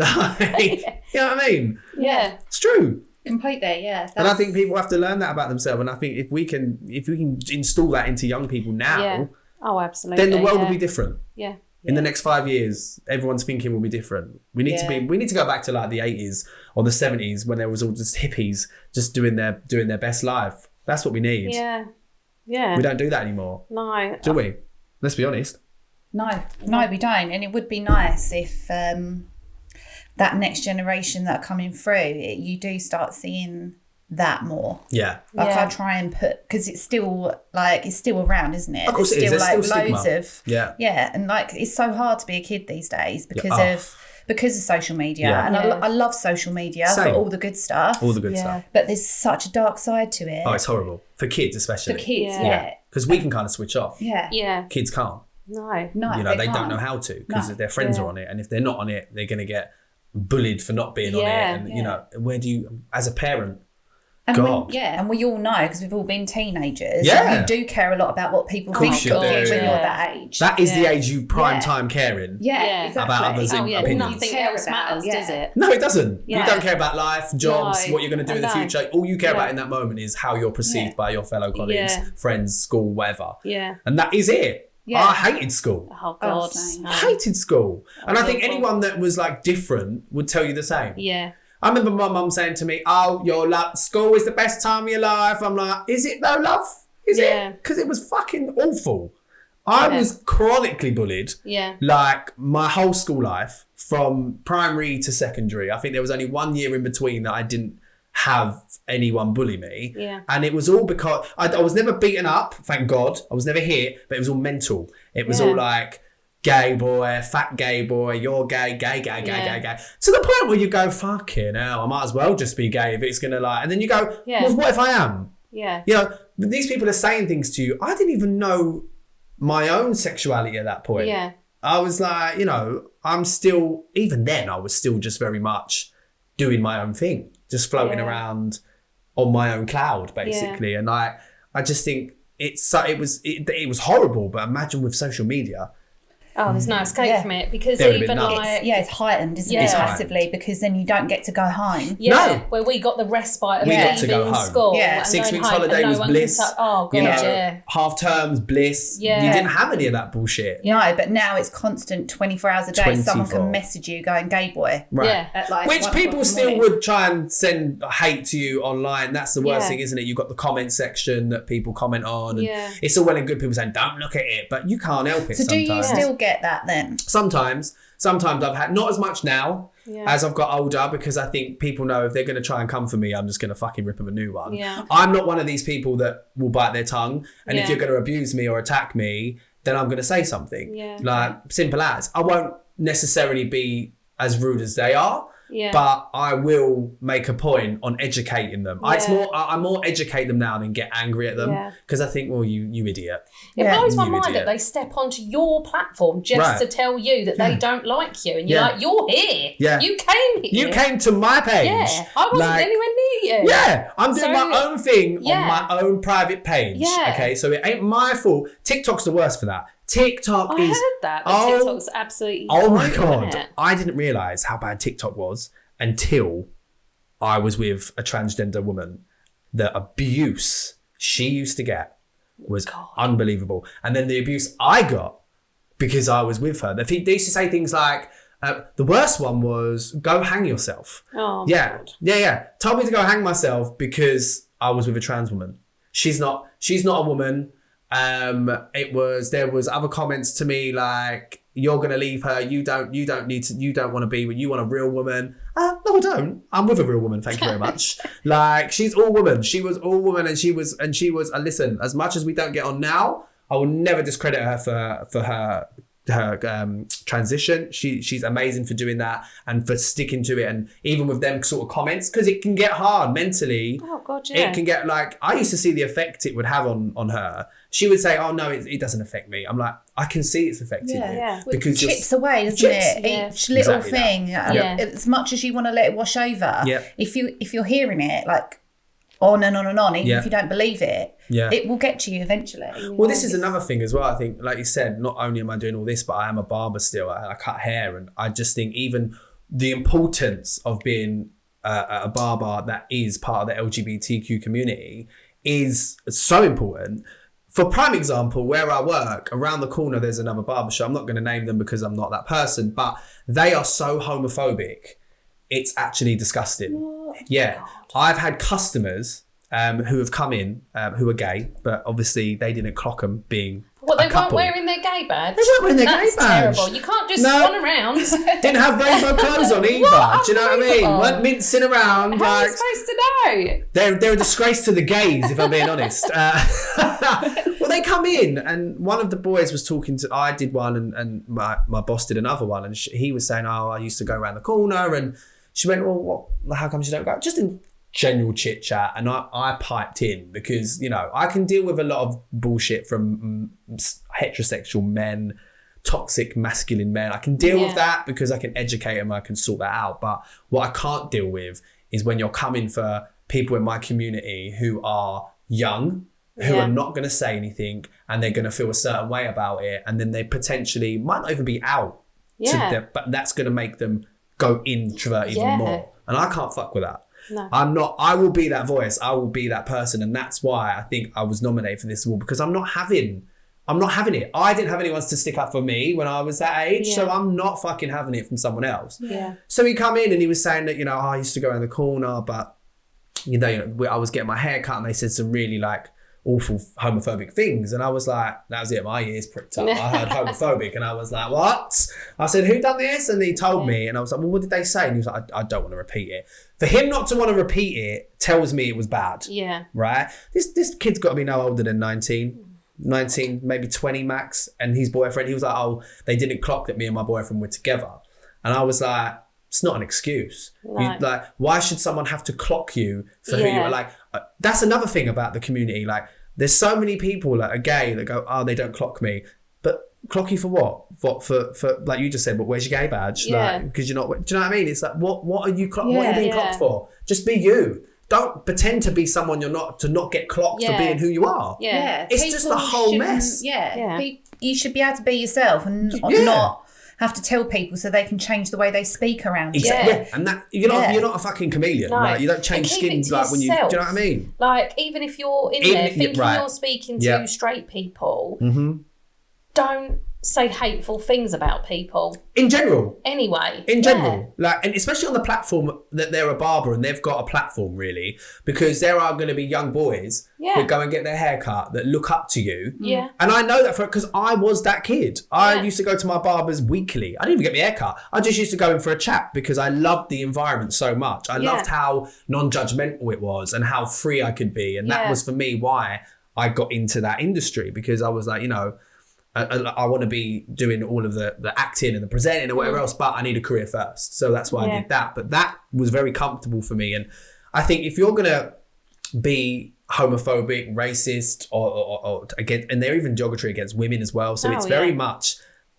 know what I mean? Yeah. It's true. Completely, yeah. And I think people have to learn that about themselves. And I think if we can install that into young people now, absolutely, then the world will be different. Yeah. In the next 5 years, everyone's thinking will be different. We need to go back to like the 80s or the 70s when there was all just hippies just doing their best life. That's what we need. Yeah. Yeah. We don't do that anymore. No. Do we? Let's be honest. No, we don't. And it would be nice if that next generation that are coming through, you do start seeing that more. Yeah. Like, I try and it's still around, isn't it? Of course it is. There's still loads of yeah, and like, it's so hard to be a kid these days because of social media. Yeah. And I love social media for all the good stuff. All the good stuff. But there's such a dark side to it. Oh, it's horrible. For kids especially. For kids, yeah. Because we can kind of switch off. Yeah. Yeah. Kids can't. No. They don't know how to because their friends are on it, and if they're not on it, they're going to get bullied for not being on it. And where do you, as a parent? And God. and we all know because we've all been teenagers. Yeah, you do care a lot about what people think of you when you're that age. That is the age you prime time caring. Yeah, exactly. About others' opinions. Nothing else matters, does it? No, it doesn't. You don't care about life, jobs, what you're going to do in the future. All you care about in that moment is how you're perceived by your fellow colleagues, friends, school, whatever. Yeah, and that is it. Yeah. I hated school. Oh God, I hated school, and I think anyone that was like different would tell you the same. Yeah. I remember my mum saying to me, school is the best time of your life. I'm like, is it though, love? Is it? Because it was fucking awful. I was chronically bullied. Yeah. Like my whole school life, from primary to secondary. I think there was only 1 year in between that I didn't have anyone bully me. Yeah. And it was all because I was never beaten up, thank God. I was never hit, but it was all mental. It was all like, gay boy, fat gay boy, you're gay, gay. To the point where you go, fucking hell, I might as well just be gay if it's going to like... And then you go, well, what if I am? Yeah. You know, these people are saying things to you. I didn't even know my own sexuality at that point. Yeah. I was like, I'm still... Even then, I was still just very much doing my own thing. Just floating around on my own cloud, basically. Yeah. And I just think it was horrible, but imagine with social media... Oh, there's no escape from it because even like... it's heightened, isn't it, massively, because then you don't get to go home. Yeah, where we got the respite of leaving school. Yeah, 6 weeks holiday was bliss. Oh, God, half terms, bliss. Yeah. You didn't have any of that bullshit. Yeah. No, but now it's constant 24 hours a day. 24. Someone can message you going, gay boy. Right. Yeah. Which people still would try and send hate to you online. That's the worst thing, isn't it? You've got the comment section that people comment on. And it's all well and good people saying, don't look at it, but you can't help it sometimes. So do you still get that then? Sometimes I've had, not as much now as I've got older, because I think people know if they're going to try and come for me, I'm just going to fucking rip them a new one. I'm not one of these people that will bite their tongue, and if you're going to abuse me or attack me, then I'm going to say something. Like, simple as. I won't necessarily be as rude as they are, but I will make a point on educating them. I more educate them now than get angry at them, because I think, well, you idiot. It blows my mind that they step onto your platform just to tell you that they don't like you, and you're like, you're here. Yeah. You came here. You came to my page. Yeah. I wasn't anywhere near you. Yeah. I'm doing my own thing on my own private page. Yeah. Okay. So it ain't my fault. TikTok's the worst for that. TikTok is... I heard that, but TikTok's absolutely... Oh my God. I didn't realise how bad TikTok was until I was with a transgender woman. The abuse she used to get was unbelievable. And then the abuse I got because I was with her. They used to say things like, the worst one was, go hang yourself. Oh, yeah. God. Yeah. Told me to go hang myself because I was with a trans woman. She's not a woman. There was other comments to me like, you're gonna leave her, you don't want to be with, you want a real woman. No, I don't. I'm with a real woman, thank you very much. Like, she's all woman. She was all woman, and she was listen, as much as we don't get on now, I will never discredit her for her transition. She's amazing for doing that and for sticking to it, and even with them sort of comments, because it can get hard mentally. Oh God, yeah. It can get like, I used to see the effect it would have on her. She would say, oh no, it doesn't affect me. I'm like, I can see it's affecting you. Because it chips away, doesn't it? Yeah. Each little thing. As much as you want to let it wash over, if you're hearing it like on and on and on, even if you don't believe it, it will get to you eventually. Well, this is another thing as well. I think, like you said, not only am I doing all this, but I am a barber still. I cut hair, and I just think even the importance of being a barber that is part of the LGBTQ community is so important. For prime example, where I work, around the corner, there's another barbershop. I'm not going to name them because I'm not that person, but they are so homophobic. It's actually disgusting. What? Yeah. God. I've had customers who have come in who are gay, but obviously they didn't clock them being they weren't wearing their gay badge? They weren't wearing their gay badge. That's terrible. You can't just run around. Didn't have rainbow clothes on either. Do you know what I mean? Weren't mincing around. How are you supposed to know? They're a disgrace to the gays, if I'm being honest. Well, they come in, and one of the boys was talking to... I did one, and my boss did another one, and he was saying, oh, I used to go around the corner, and she went, well, how come you don't go? general chit chat, and I piped in because, you know, I can deal with a lot of bullshit from heterosexual men, toxic masculine men. I can deal with that because I can educate them, I can sort that out. But what I can't deal with is when you're coming for people in my community who are young, who are not going to say anything, and they're going to feel a certain way about it, and then they potentially might not even be out to them, but that's going to make them go introvert even more. And I can't fuck with that. No. I will be that voice. I will be that person. And that's why I think I was nominated for this award, because I'm not having it. I didn't have anyone to stick up for me when I was that age. So I'm not fucking having it from someone else. Yeah. So he come in and he was saying that, you know, I used to go around the corner, but, you know, I was getting my hair cut and they said some really like awful homophobic things. And I was like, that was it. My ears pricked up. I heard homophobic and I was like, what? I said, who done this? And he told me, and I was like, well, what did they say? And he was like, I don't want to repeat it. For him not to want to repeat it tells me it was bad. Yeah. Right? This kid's got to be no older than 19, maybe 20 max. And his boyfriend, he was like, oh, they didn't clock that me and my boyfriend were together. And I was like, it's not an excuse. No. Like, why should someone have to clock you for who you are? Like, that's another thing about the community. Like, there's so many people that are gay that go, oh, they don't clock me. But clock you for what? For like you just said, but where's your gay badge? Yeah. Like, because you're not, do you know what I mean? It's like, what are you what are you being clocked for? Just be you. Don't pretend to be someone you're not, to not get clocked for being who you are. Yeah. It's just a whole mess. Yeah. You should be able to be yourself and not have to tell people so they can change the way they speak around you. Exactly. Yeah. And that you're not a fucking chameleon. No. Like, you don't change skin like when you, do you know what I mean? Like, even if you're in there thinking you're speaking to straight people, don't say hateful things about people. In general. Anyway. In general. Like, and especially on the platform that they're a barber and they've got a platform, really, because there are going to be young boys that go and get their hair cut that look up to you. Yeah. And I know that because I was that kid. I used to go to my barbers weekly. I didn't even get my hair cut. I just used to go in for a chat because I loved the environment so much. I loved how non-judgmental it was and how free I could be. And that was for me why I got into that industry, because I was like, you know, I want to be doing all of the acting and the presenting and whatever else, but I need a career first. So that's why I did that. But that was very comfortable for me. And I think if you're going to be homophobic, racist, or against, and they're even derogatory against women as well. So it's very much,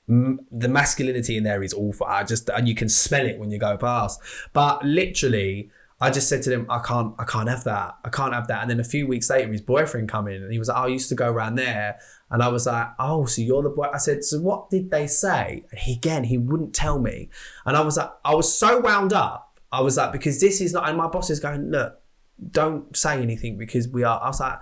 the masculinity in there is awful. And you can smell it when you go past. But literally, I just said to them, I can't have that. I can't have that. And then a few weeks later, his boyfriend come in and he was like, oh, I used to go around there. And I was like, oh, so you're the boy. I said, so what did they say? And he wouldn't tell me. And I was like, I was so wound up. I was like, because this is not, and my boss is going, look, don't say anything because we are. I was like,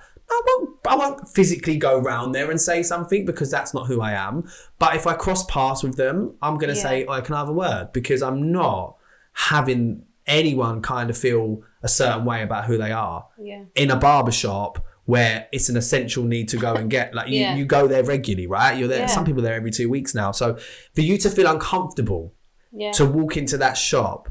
I won't physically go around there and say something because that's not who I am. But if I cross paths with them, I'm going to say, oh, can I have a word? Because I'm not having anyone kind of feel a certain way about who they are in a barbershop where it's an essential need to go and get, like, you go there regularly, right? You're there. Some people are there every 2 weeks now. So for you to feel uncomfortable to walk into that shop,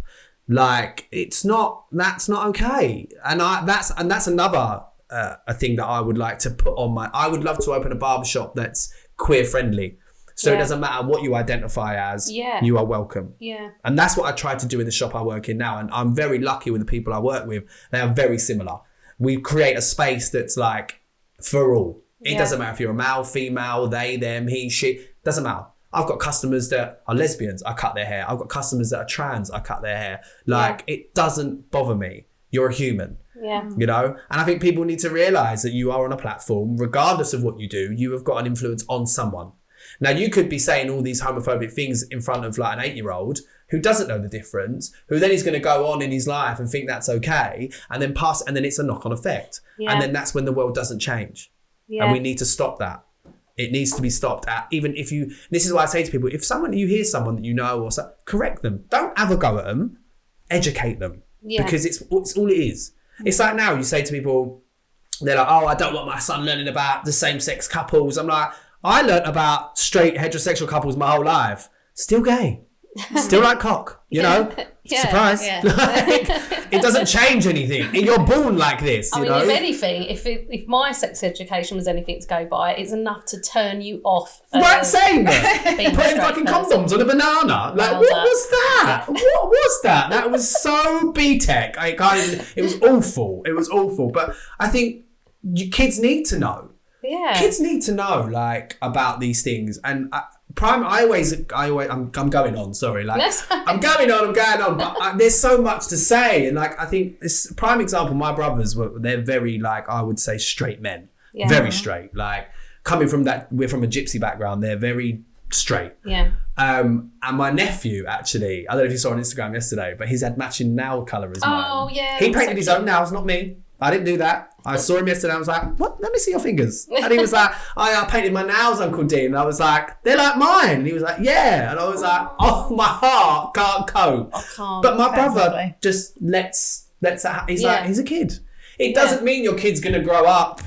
like, that's not okay. And that's another a thing that I would like to put on I would love to open a barbershop that's queer friendly. So it doesn't matter what you identify as, you are welcome. Yeah. And that's what I try to do in the shop I work in now. And I'm very lucky with the people I work with. They are very similar. We create a space that's like for all. It doesn't matter if you're a male, female, they, them, he, she, doesn't matter. I've got customers that are lesbians, I cut their hair. I've got customers that are trans, I cut their hair. Like, it doesn't bother me. You're a human. Yeah. You know? And I think people need to realise that you are on a platform, regardless of what you do, you have got an influence on someone. Now, you could be saying all these homophobic things in front of like an 8-year-old who doesn't know the difference, who then is going to go on in his life and think that's okay, and then and then it's a knock-on effect. Yeah. And then that's when the world doesn't change. Yeah. And we need to stop that. It needs to be stopped at, even if this is why I say to people, if you hear someone that you know or so, correct them. Don't have a go at them, educate them. Yeah. Because it's all it is. It's like now you say to people, they're like, oh, I don't want my son learning about the same-sex couples. I'm like, I learnt about straight heterosexual couples my whole life. Still gay. Still like cock, you know? Surprise. Yeah. Like, it doesn't change anything. You're born like this, you know? If anything, if my sex education was anything to go by, it's enough to turn you off. Right, same. Putting fucking condoms on a banana. Like, what was that? What was that? That was so B-Tech. It was awful. It was awful. But I think kids need to know. Yeah. Kids need to know, like, about these things. And I'm going on, sorry. Like, I'm going on. But there's so much to say. And, like, I think this prime example, my brothers, they're very, like, I would say straight men. Yeah. Very straight. Like, coming from we're from a gypsy background. They're very straight. Yeah. And my nephew, actually, I don't know if you saw on Instagram yesterday, but he's had matching nail colour as mine. Oh, yeah. He painted his own nails, not me. I didn't do that. I saw him yesterday. I was like, what? Let me see your fingers. And he was like, I painted my nails, Uncle Dean. And I was like, they're like mine. And he was like, yeah. And I was like, oh, my heart can't cope. I can't. But my brother just lets that. He's like, he's a kid. It doesn't mean your kid's going to grow up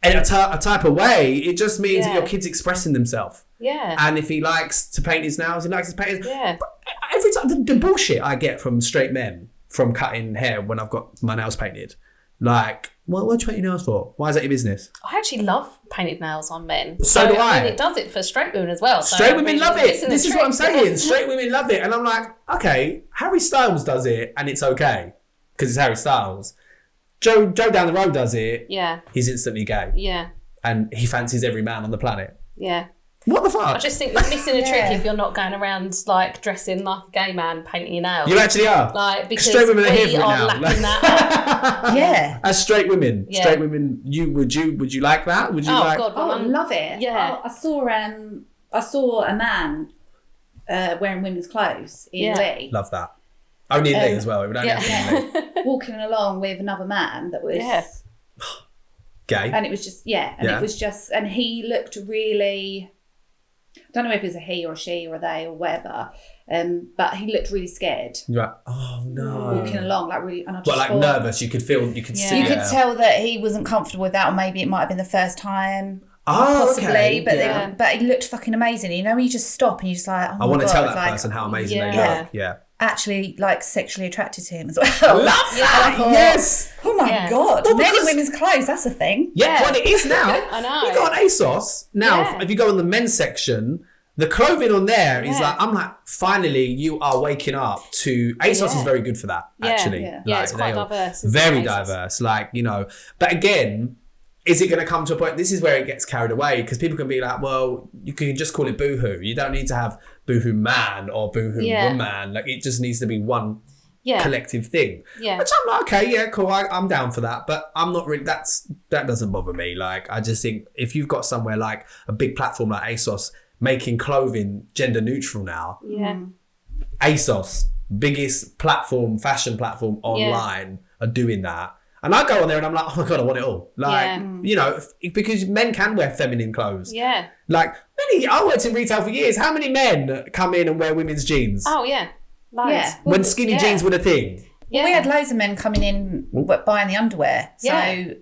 in a type of way. It just means that your kid's expressing themselves. Yeah. And if he likes to paint his nails, he likes to paint his... Yeah. But every time, the bullshit I get from straight men from cutting hair when I've got my nails painted, like, what do you paint your nails for? Why is that your business? I actually love painted nails on men. So do I. I mean, it does it for straight women as well. So straight women love it. This is what I'm saying. Yeah. Straight women love it. And I'm like, okay, Harry Styles does it and it's okay because it's Harry Styles. Joe down the road does it. Yeah. He's instantly gay. Yeah. And he fancies every man on the planet. Yeah. What the fuck? I just think you're missing a trick if you're not going around like dressing like a gay man painting your nails. You actually are. Like, because straight women are here for it are now. lacking that. Yeah. As straight women, Yeah. straight women, would you like that? Would you like? God, I love it. Yeah. I saw a man wearing women's clothes in Lee. Love that. Only in Lee as well. It would only happen in Lee. Walking along with another man that was Gay. and it was just it was just, and he looked really, I don't know if it was a he or a she or a they or whatever, but he looked really scared. You're like, oh no. Walking along like really, and I just But like thought, nervous, you could see. you could tell that he wasn't comfortable with that, or maybe it might have been the first time. Oh, possibly, okay. but he looked fucking amazing. You know, when you just stop and you're just like, oh my I want to God, tell that like, person how amazing they Yeah. look. Yeah. actually like sexually attracted to him as well. Love that. Yes. Oh my God. Well, Men in because- women's clothes, that's a thing. Yeah, well, it is now. I know. You go on ASOS now. Yeah. If you go on the men's section, the clothing on there is Yeah. like, I'm like, finally, you are waking up to. ASOS is very good for that. Yeah. Actually, Yeah. Like, Yeah, it's quite they are diverse, isn't Very it, ASOS? diverse. Like, you know, but again. Is it going to come to a point? This is where it gets carried away because people can be like, well, you can just call it boohoo. You don't need to have boohoo man or boohoo woman. Like, it just needs to be one collective thing. Yeah. Which I'm like, okay, yeah, cool. I'm down for that. But I'm not really, that doesn't bother me. Like, I just think if you've got somewhere like a big platform like ASOS making clothing gender neutral now. Yeah. ASOS, biggest platform, fashion platform online are doing that. And I go on there and I'm like, oh my God, I want it all. Like, you know, because men can wear feminine clothes. Yeah. Like, I worked in retail for years. How many men come in and wear women's jeans? Oh, yeah. Loads. Yeah. When skinny jeans were the thing. Yeah. We had loads of men coming in buying the underwear. So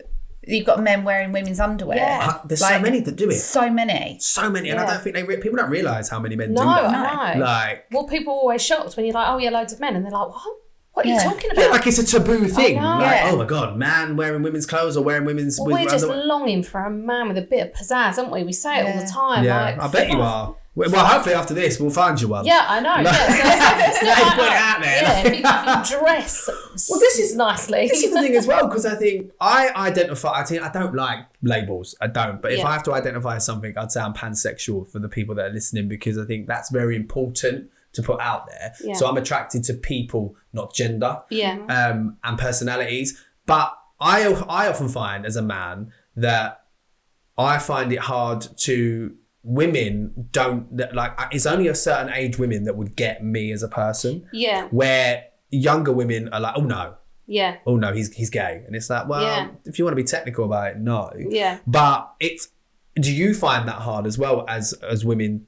you've got men wearing women's underwear. Yeah. There's so many that do it. So many. So many. And I don't think people don't realise how many men do No, that. I know. Like, well, people are always shocked when you're like, oh, yeah, loads of men. And they're like, what? What are you talking yeah, about? like it's a taboo thing. know. Like, Yeah. oh my God, man wearing women's clothes or wearing women's... Well, we're just longing for a man with a bit of pizzazz, aren't we? We say it all the time. Yeah, like, I bet you are. Well, hopefully after this, we'll find you one. Yeah, I know. Yeah, so They put it out there. Yeah, if you dress this is nicely. This is the thing as well, because I think I don't like labels. I don't. But if I have to identify something, I'd say I'm pansexual for the people that are listening, because I think that's very important to put out there. Yeah. So I'm attracted to people, not gender, Yeah. and personalities. But I often find as a man that I find it hard to... Women don't, like, it's only a certain age women that would get me as a person. Yeah. Where younger women are like, oh no, Yeah. oh no, he's gay. And it's like, well, if you want to be technical about it, no. Yeah. But do you find that hard as well as women?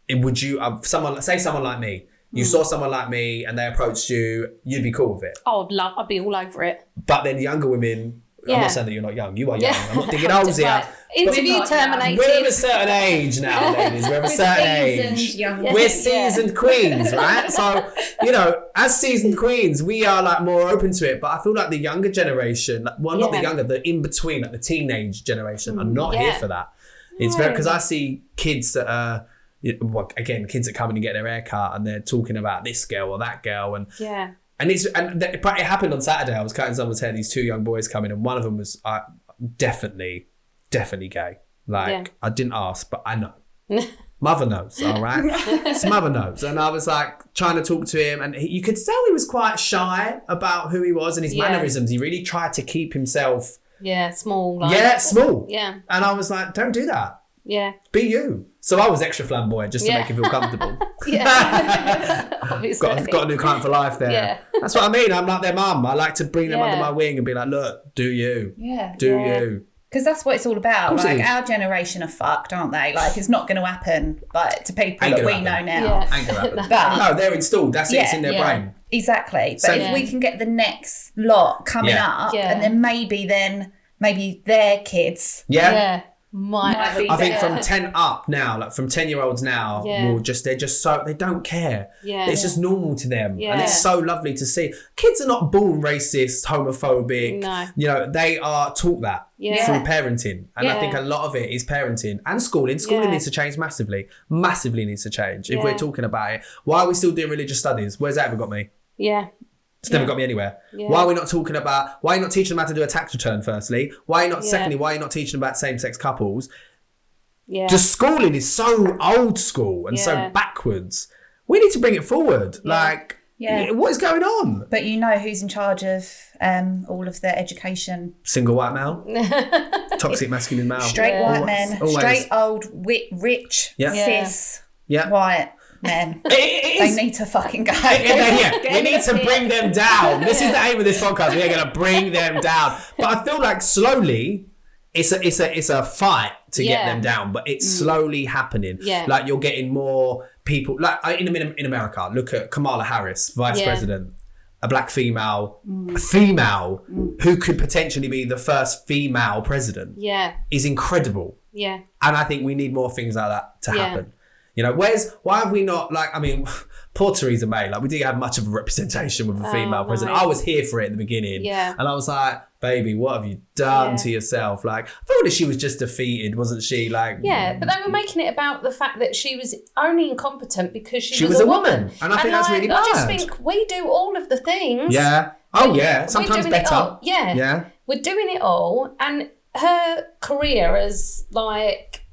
Would you, someone like me, you saw someone like me and they approached you, you'd be cool with it. I'd be all over it. But then younger women I'm not saying that you're not young. You are young. I'm not digging holes here. Interview terminated. We're of a certain age now, ladies. We're of a certain age. We're seasoned queens, right? So, you know, as seasoned queens, we are like more open to it. But I feel like the younger generation, well, not the younger, the in between, like the teenage generation, are not here for that. It's very, because I see kids that are, kids that come in and get their hair cut and they're talking about this girl or that girl. And it happened on Saturday. I was cutting someone's hair, these two young boys come in, and one of them was definitely gay. Like, I didn't ask, but I know. Mother knows, all right? His mother knows. And I was like trying to talk to him, and you could tell he was quite shy about who he was and his mannerisms. He really tried to keep himself... small. Small. Yeah. And I was like, don't do that. Yeah. Be you. So I was extra flamboyant just to make him feel comfortable. Obviously. Got a new client for life there. Yeah. That's what I mean. I'm like their mum. I like to bring them under my wing and be like, look, do you. Yeah. Do you. Because that's what it's all about. Like, our generation are fucked, aren't they? Like, it's not going to happen like to people that we know now. Ain't gonna happen. No, they're installed. That's it. It's in their brain. Exactly. But if we can get the next lot coming up, and then maybe their kids. Might be I think from 10 up now, like from 10-year-olds now, they're just so, they don't care. It's just normal to them. And it's so lovely to see. Kids are not born racist, homophobic. No. You know, they are taught that through parenting. And I think a lot of it is parenting and schooling. Schooling needs to change massively. Massively needs to change. If we're talking about it, why are we still doing religious studies? Where's that ever got me? It's never got me anywhere. Why are we not talking about, why are you not teaching them how to do a tax return firstly? Why are you not, secondly, why are you not teaching them about same-sex couples? The schooling is so old school and so backwards. We need to bring it forward. Like, what is going on? But you know who's in charge of all of the education? Single white male. Toxic masculine male. Straight white men. Always. Straight old, rich, cis, white men. They need to fucking go. We need to bring them down. This is the aim of this podcast. We are going to bring them down. But I feel like slowly, it's a fight to get them down. But it's slowly happening. Like you're getting more people. Like in America, look at Kamala Harris, vice president, a black female, who could potentially be the first female president. Is incredible. And I think we need more things like that to happen. You know, why have we not, like, I mean, poor Theresa May, like, we didn't have much of a representation with a female president. I was here for it in the beginning. And I was like, baby, what have you done to yourself? Like, I thought that she was just defeated, wasn't she? Like, but they were making it about the fact that she was only incompetent because she was a woman. And I think that's really bad. I just think we do all of the things. Sometimes better. We're doing it all. And her career as, like,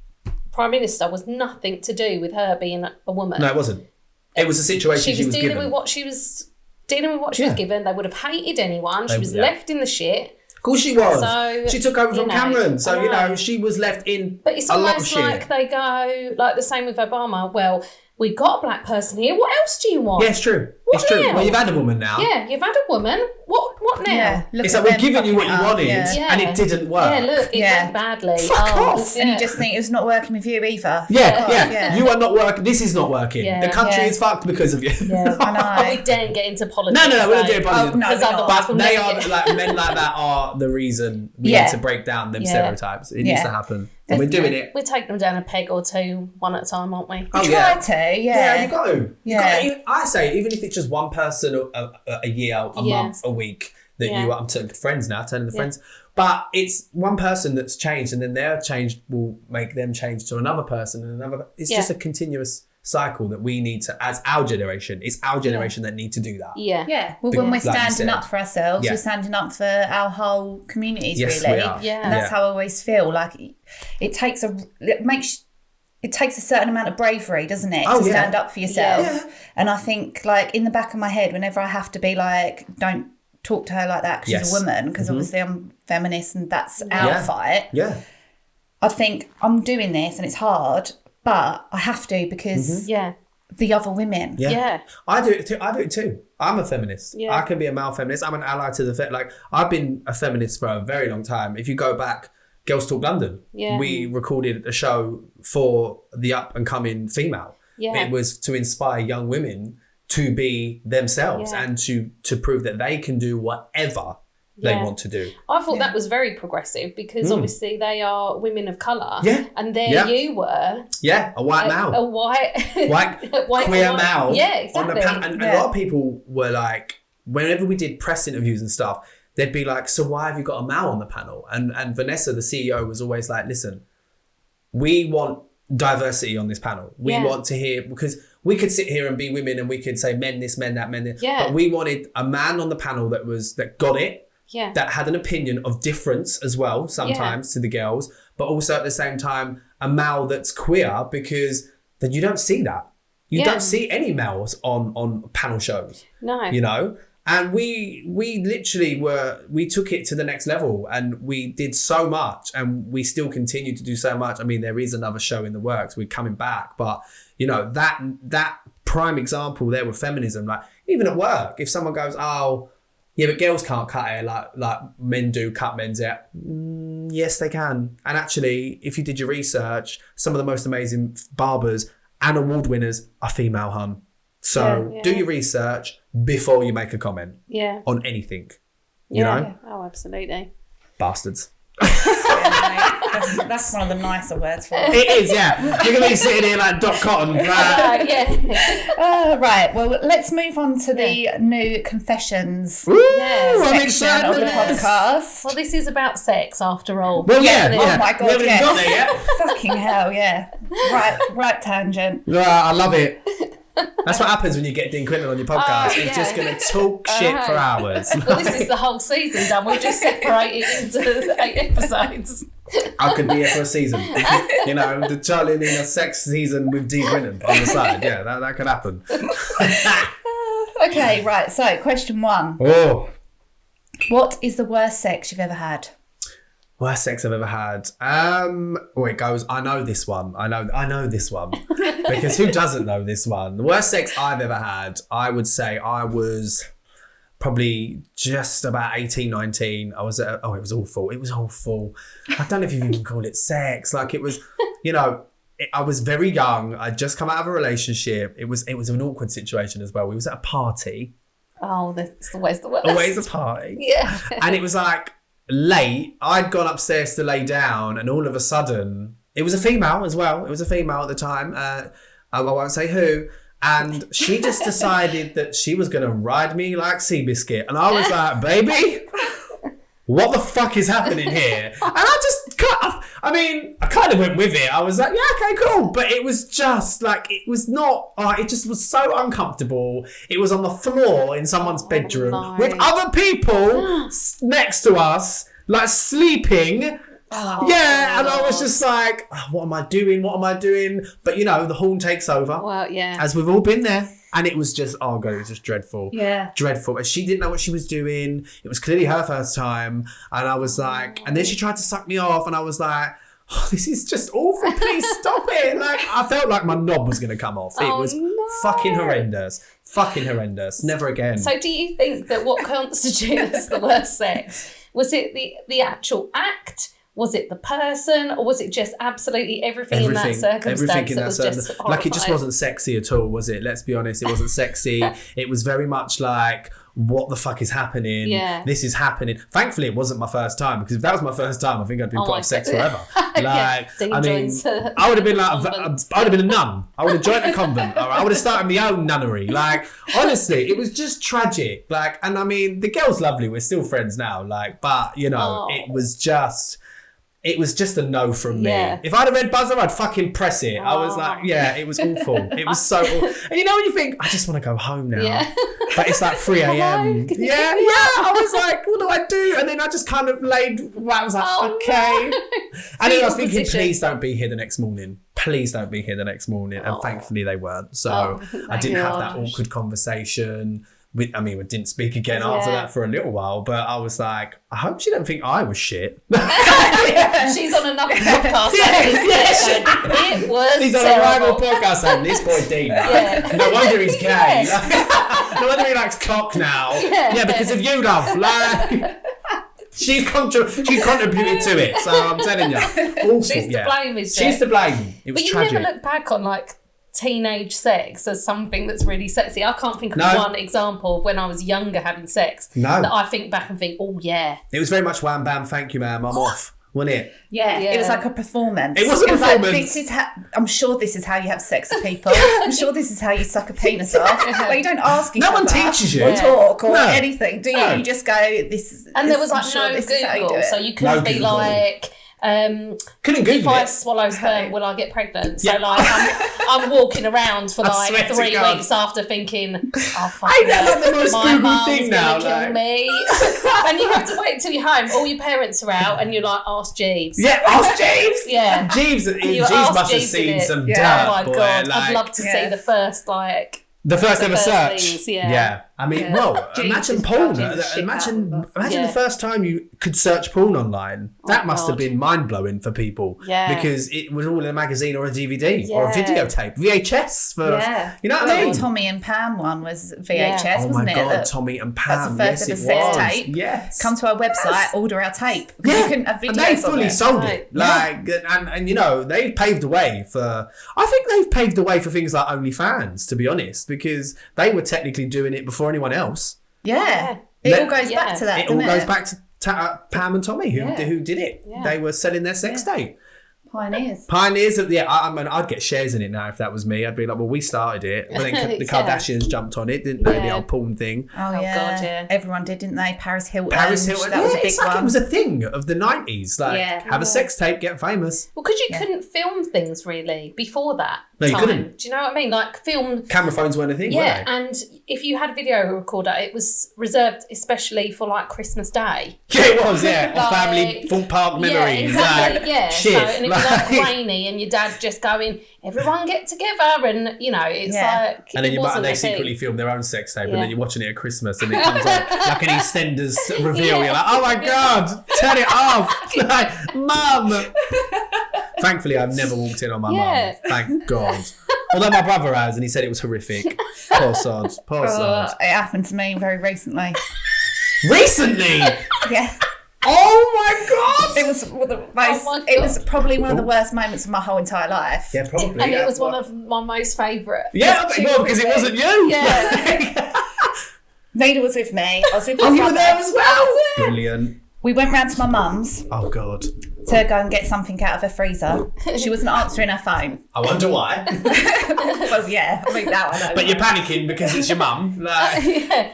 Prime Minister was nothing to do with her being a woman. No, it wasn't. It was a situation she was dealing given. with what she was dealing with what she was given. They would have hated anyone. She was left in the shit. Of course she was. So, she took over from Cameron. So, you know, she was left in But it's a lot of almost shit. like they go, like the same with Obama. Well, we've got a black person here. What else do you want? Yeah, it's true. What it's true. now? Well, you've had a woman now. Yeah, you've had a woman. What now? It's like we've given you what you wanted and it didn't work. Yeah, look, it went badly. Fuck off. And you just think it's not working with you either. You are not working. This is not working. The country is fucked because of you. I know. But we don't get into politics. No, we're not doing politics. But they are, like, men like that are the reason we need to break down them stereotypes. It needs to happen. And we're doing it. We're taking them down a peg or two, one at a time, aren't we? Try to, Yeah, you got to. I say, even if it's just one person a year, a month, a week, that I'm turning to friends now, turning to friends. But it's one person that's changed, and then their change will make them change to another person and another. It's just a continuous cycle that we need to, as our generation, it's our generation that need to do that. Well, when we're standing up for ourselves, we're standing up for our whole communities, really. We are. And that's how I always feel. Like it takes a certain amount of bravery, doesn't it, to stand up for yourself. And I think, like, in the back of my head, whenever I have to be like, don't talk to her like that because she's a woman, because obviously I'm feminist and that's our fight. I think I'm doing this and it's hard, but I have to because the other women. I do it too. I'm a feminist. I can be a male feminist. I'm an ally to the like, I've been a feminist for a very long time. If you go back, Girls Talk London, we recorded a show for the up and coming female. It was to inspire young women to be themselves and to prove that they can do whatever they want to do. I thought that was very progressive because obviously they are women of colour. Yeah. And there you were. Yeah, a white male. A white queer male. Yeah, exactly. And a lot of people were like, whenever we did press interviews and stuff, they'd be like, so why have you got a male on the panel? And Vanessa, the CEO, was always like, listen, we want diversity on this panel. We want to hear, because we could sit here and be women and we could say men this, men that, men this. Yeah. But we wanted a man on the panel that got it, that had an opinion of difference as well, sometimes to the girls, but also at the same time, a male that's queer, because then you don't see that. You don't see any males on panel shows. No. You know? And we literally we took it to the next level, and we did so much, and we still continue to do so much. I mean, there is another show in the works. We're coming back, but you know, that prime example there with feminism, like even at work, if someone goes, oh, yeah, but girls can't cut hair like men do cut men's hair. Yes, they can. And actually, if you did your research, some of the most amazing barbers and award winners are female, hun. So do your research before you make a comment on anything. You know? Yeah. Oh, absolutely. Bastards. That's one of the nicer words for it. It is, yeah. You're going to be sitting here like Doc Cotton. Right, well, let's move on to the new confessions I'm excited of the podcast. Well, this is about sex after all. Well, yeah. Oh my God, we haven't got there yet. Fucking hell, yeah. Right tangent. I love it. That's what happens when you get Dean Quinton on your podcast. It's just going to talk shit for hours. Well, this is the whole season done. We've just separated into 8 episodes. I could be here for a season. You know, the Charlie and Nina sex season with Dean Quinton on the side. Yeah, that could happen. Okay, right. So, question 1. Oh. What is the worst sex you've ever had? Worst sex I've ever had. It goes, I know this one. I know this one. Because who doesn't know this one? The worst sex I've ever had, I would say I was probably just about 18, 19. I was it was awful. It was awful. I don't know if you even call it sex. Like it was, you know, I was very young. I'd just come out of a relationship. It was an awkward situation as well. We was at a party. Oh, that's always the worst. Always a party. Yeah. And it was like, late, I'd gone upstairs to lay down, and all of a sudden, it was a female as well. It was a female at the time. I won't say who. And she just decided that she was going to ride me like Seabiscuit. And I was like, baby, what the fuck is happening here? And I kind of went with it. I was like, yeah, okay, cool. But it was just like, it was not, it just was so uncomfortable. It was on the floor in someone's bedroom with other people next to us, like sleeping. Oh, yeah, and I was just like, what am I doing? But you know, the horn takes over. Well, yeah. As we've all been there. And it was just, oh God, it was just dreadful. Yeah. Dreadful. And she didn't know what she was doing. It was clearly her first time. And I was like, and then she tried to suck me off. And I was like, oh, this is just awful. Please stop it. Like, I felt like my knob was going to come off. It was fucking horrendous. Never again. So do you think that what constitutes the worst sex? Was it the actual act? Was it the person, or was it just absolutely everything in that circumstance that was just horrifying? Like, it just wasn't sexy at all, was it? Let's be honest, it wasn't sexy. It was very much like, what the fuck is happening? Yeah. This is happening. Thankfully, it wasn't my first time, because if that was my first time, I think I'd been put off sex forever. Like, I mean, I would have been like, I would have been a nun. I would have joined a convent. Or I would have started my own nunnery. Like, honestly, it was just tragic. Like, and I mean, the girl's lovely. We're still friends now. Like, but you know, it was just a no from me. Yeah. If I'd have read buzzer, I'd fucking press it. I was like, yeah, it was awful. It was so awful. And you know when you think, I just want to go home now. Yeah. But it's like 3 a.m. Yeah. I was like, what do I do? And then I just kind of laid, I was like, okay. No. And then I was thinking, please don't be here the next morning. And thankfully they weren't. So I didn't have that awkward conversation. We didn't speak again after that for a little while, but I was like, I hope she didn't think I was shit. She's on another podcast. It was He's on a rival podcast saying, this boy Dean. No wonder he's gay. No wonder he likes cock now. Yeah, because of you, love. Like, she contributed to it, so I'm telling you. Awful, She's to blame, is She's to blame. It was tragic. Never look back on like teenage sex as something that's really sexy. I can't think of one example of when I was younger having sex that I think back and think, oh yeah. It was very much wham bam, thank you ma'am, I'm off. Wasn't it? Yeah, it was like a performance. It was a performance. Like, this is how, I'm sure this is how you have sex with people. I'm sure this is how you suck a penis off. Like, you don't ask each other. No one teaches you. Or talk or anything, do you? No. You just go, this is... And there was like sure no Google, so you couldn't be Google. like... couldn't Google if I it. swallow sperm, will I get pregnant? So like I'm walking around for like 3 weeks after thinking, oh fuck, ain't that like the most my Google mum's thing gonna now, kill me. And you have to wait until you're home. All your parents are out, and you're like, ask Jeeves. Yeah, ask Jeeves. Yeah, Jeeves must have seen some dirt. Oh my god, like, I'd love to see the first the first ever search. Things, yeah. I mean, well, imagine porn. Imagine the first time you could search porn online. That must have been mind blowing for people. Yeah. Because it was all in a magazine or a DVD or a videotape, VHS for. You know what I mean? The Tommy and Pam one was VHS, wasn't it? Oh my god, Tommy and Pam. That's the first ever sex tape. Yes. Come to our website, order our tape. Because you couldn't have videos. And they fully sold it. Like, and you know, they paved the way for. I think they've paved the way for things like OnlyFans, to be honest, because they were technically doing it before anyone else. Yeah. It all goes back to that. It all goes back to Pam and Tommy who did it. Yeah. They were selling their sex tape. Pioneers of I mean, I'd get shares in it now if that was me. I'd be like, well, we started it, but then the Kardashians jumped on it, didn't they? The old porn thing. Oh yeah. God, yeah. Everyone did, didn't they? Paris Hilton. That was a big one. It was a thing of the 90s. Like, have a sex tape, get famous. Well, because you couldn't film things really before that. No, you couldn't. Do you know what I mean? Like film. Camera phones weren't a thing, were they? And if you had a video recorder, it was reserved especially for like Christmas Day. Yeah, it was. Yeah, like, family full park memories. Yeah, exactly. Like, shit. So, and it was like rainy, and your dad just going, everyone get together, and you know, it's like. And then they secretly film their own sex tape, and then you're watching it at Christmas, and it comes like an EastEnders reveal. You're like, oh my god, turn it off, like, mum. Thankfully, I've never walked in on my mum. Thank God. Although my brother has, and he said it was horrific. Poor sod. Poor sod. It happened to me very recently. Recently? Yeah. Oh my God! It was it was probably one of the worst moments of my whole entire life. Yeah, probably. And it was one of my most favourite. Yeah, well, because it wasn't you. Yeah. Nina was with me. I was with my you brother. were there as well. Brilliant. We went round to my mum's. Oh God. To go and get something out of her freezer. She wasn't answering her phone. I wonder why. Well, yeah, I mean that I know. But you're panicking because it's your mum. Like...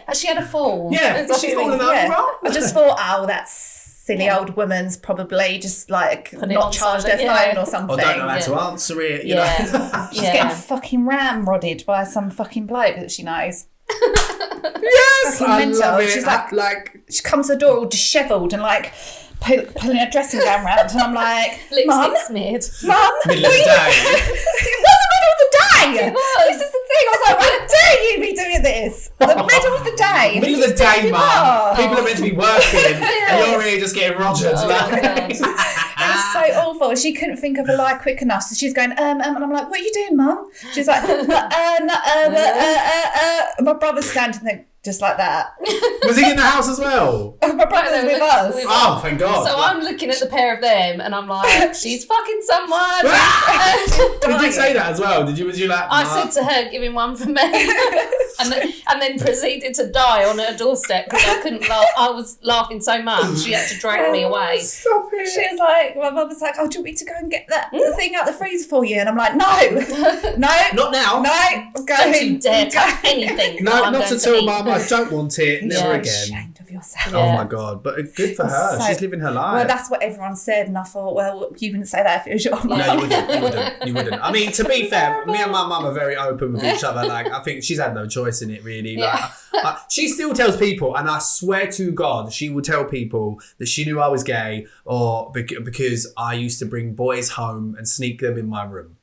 Has she had a fall? Yeah, she's fallen over. I just thought, oh, that's silly old woman's probably just like not charged her phone or something. Or don't know how to answer it. You know. She's getting fucking ramrodded by some fucking bloke that she knows. Yes, I love it. She's like, she comes to the door all dishevelled and like pulling her dressing gown round, and I'm like, Mum, smeared. Mum, middle of the day. It was the middle of the day. This is the thing. I was like, how dare you be doing this? The middle of the day. Middle of the day, Mum. People are meant to be working, and you're here just getting rogered. It was so awful. She couldn't think of a lie quick enough, so she's going, and I'm like, what are you doing, Mum? She's like, my brother's standing there just like that. Was he in the house as well? My brother was with us. Oh, thank God. So I'm looking at the pair of them, and I'm like, she's fucking someone. Did you say that as well? Was you like? I said to her, give him one for me, and then proceeded to die on her doorstep because I couldn't laugh. I was laughing so much she had to drag me away. Stop it. She was like, my mum was like, oh, do you want me to go and get the thing out the freezer for you? And I'm like, no, not now. No, go. Don't you dare touch anything. No, not at all, Mum. I don't want it. Never again. Ashamed of yourself. Oh my God! But good for her. She's living her life. Well, that's what everyone said, and I thought, well, you wouldn't say that if it was your mum. No, you wouldn't. I mean, to be fair, me and my mum are very open with each other. Like, I think she's had no choice in it, really. Like, she still tells people, and I swear to God, she will tell people that she knew I was gay, or because I used to bring boys home and sneak them in my room.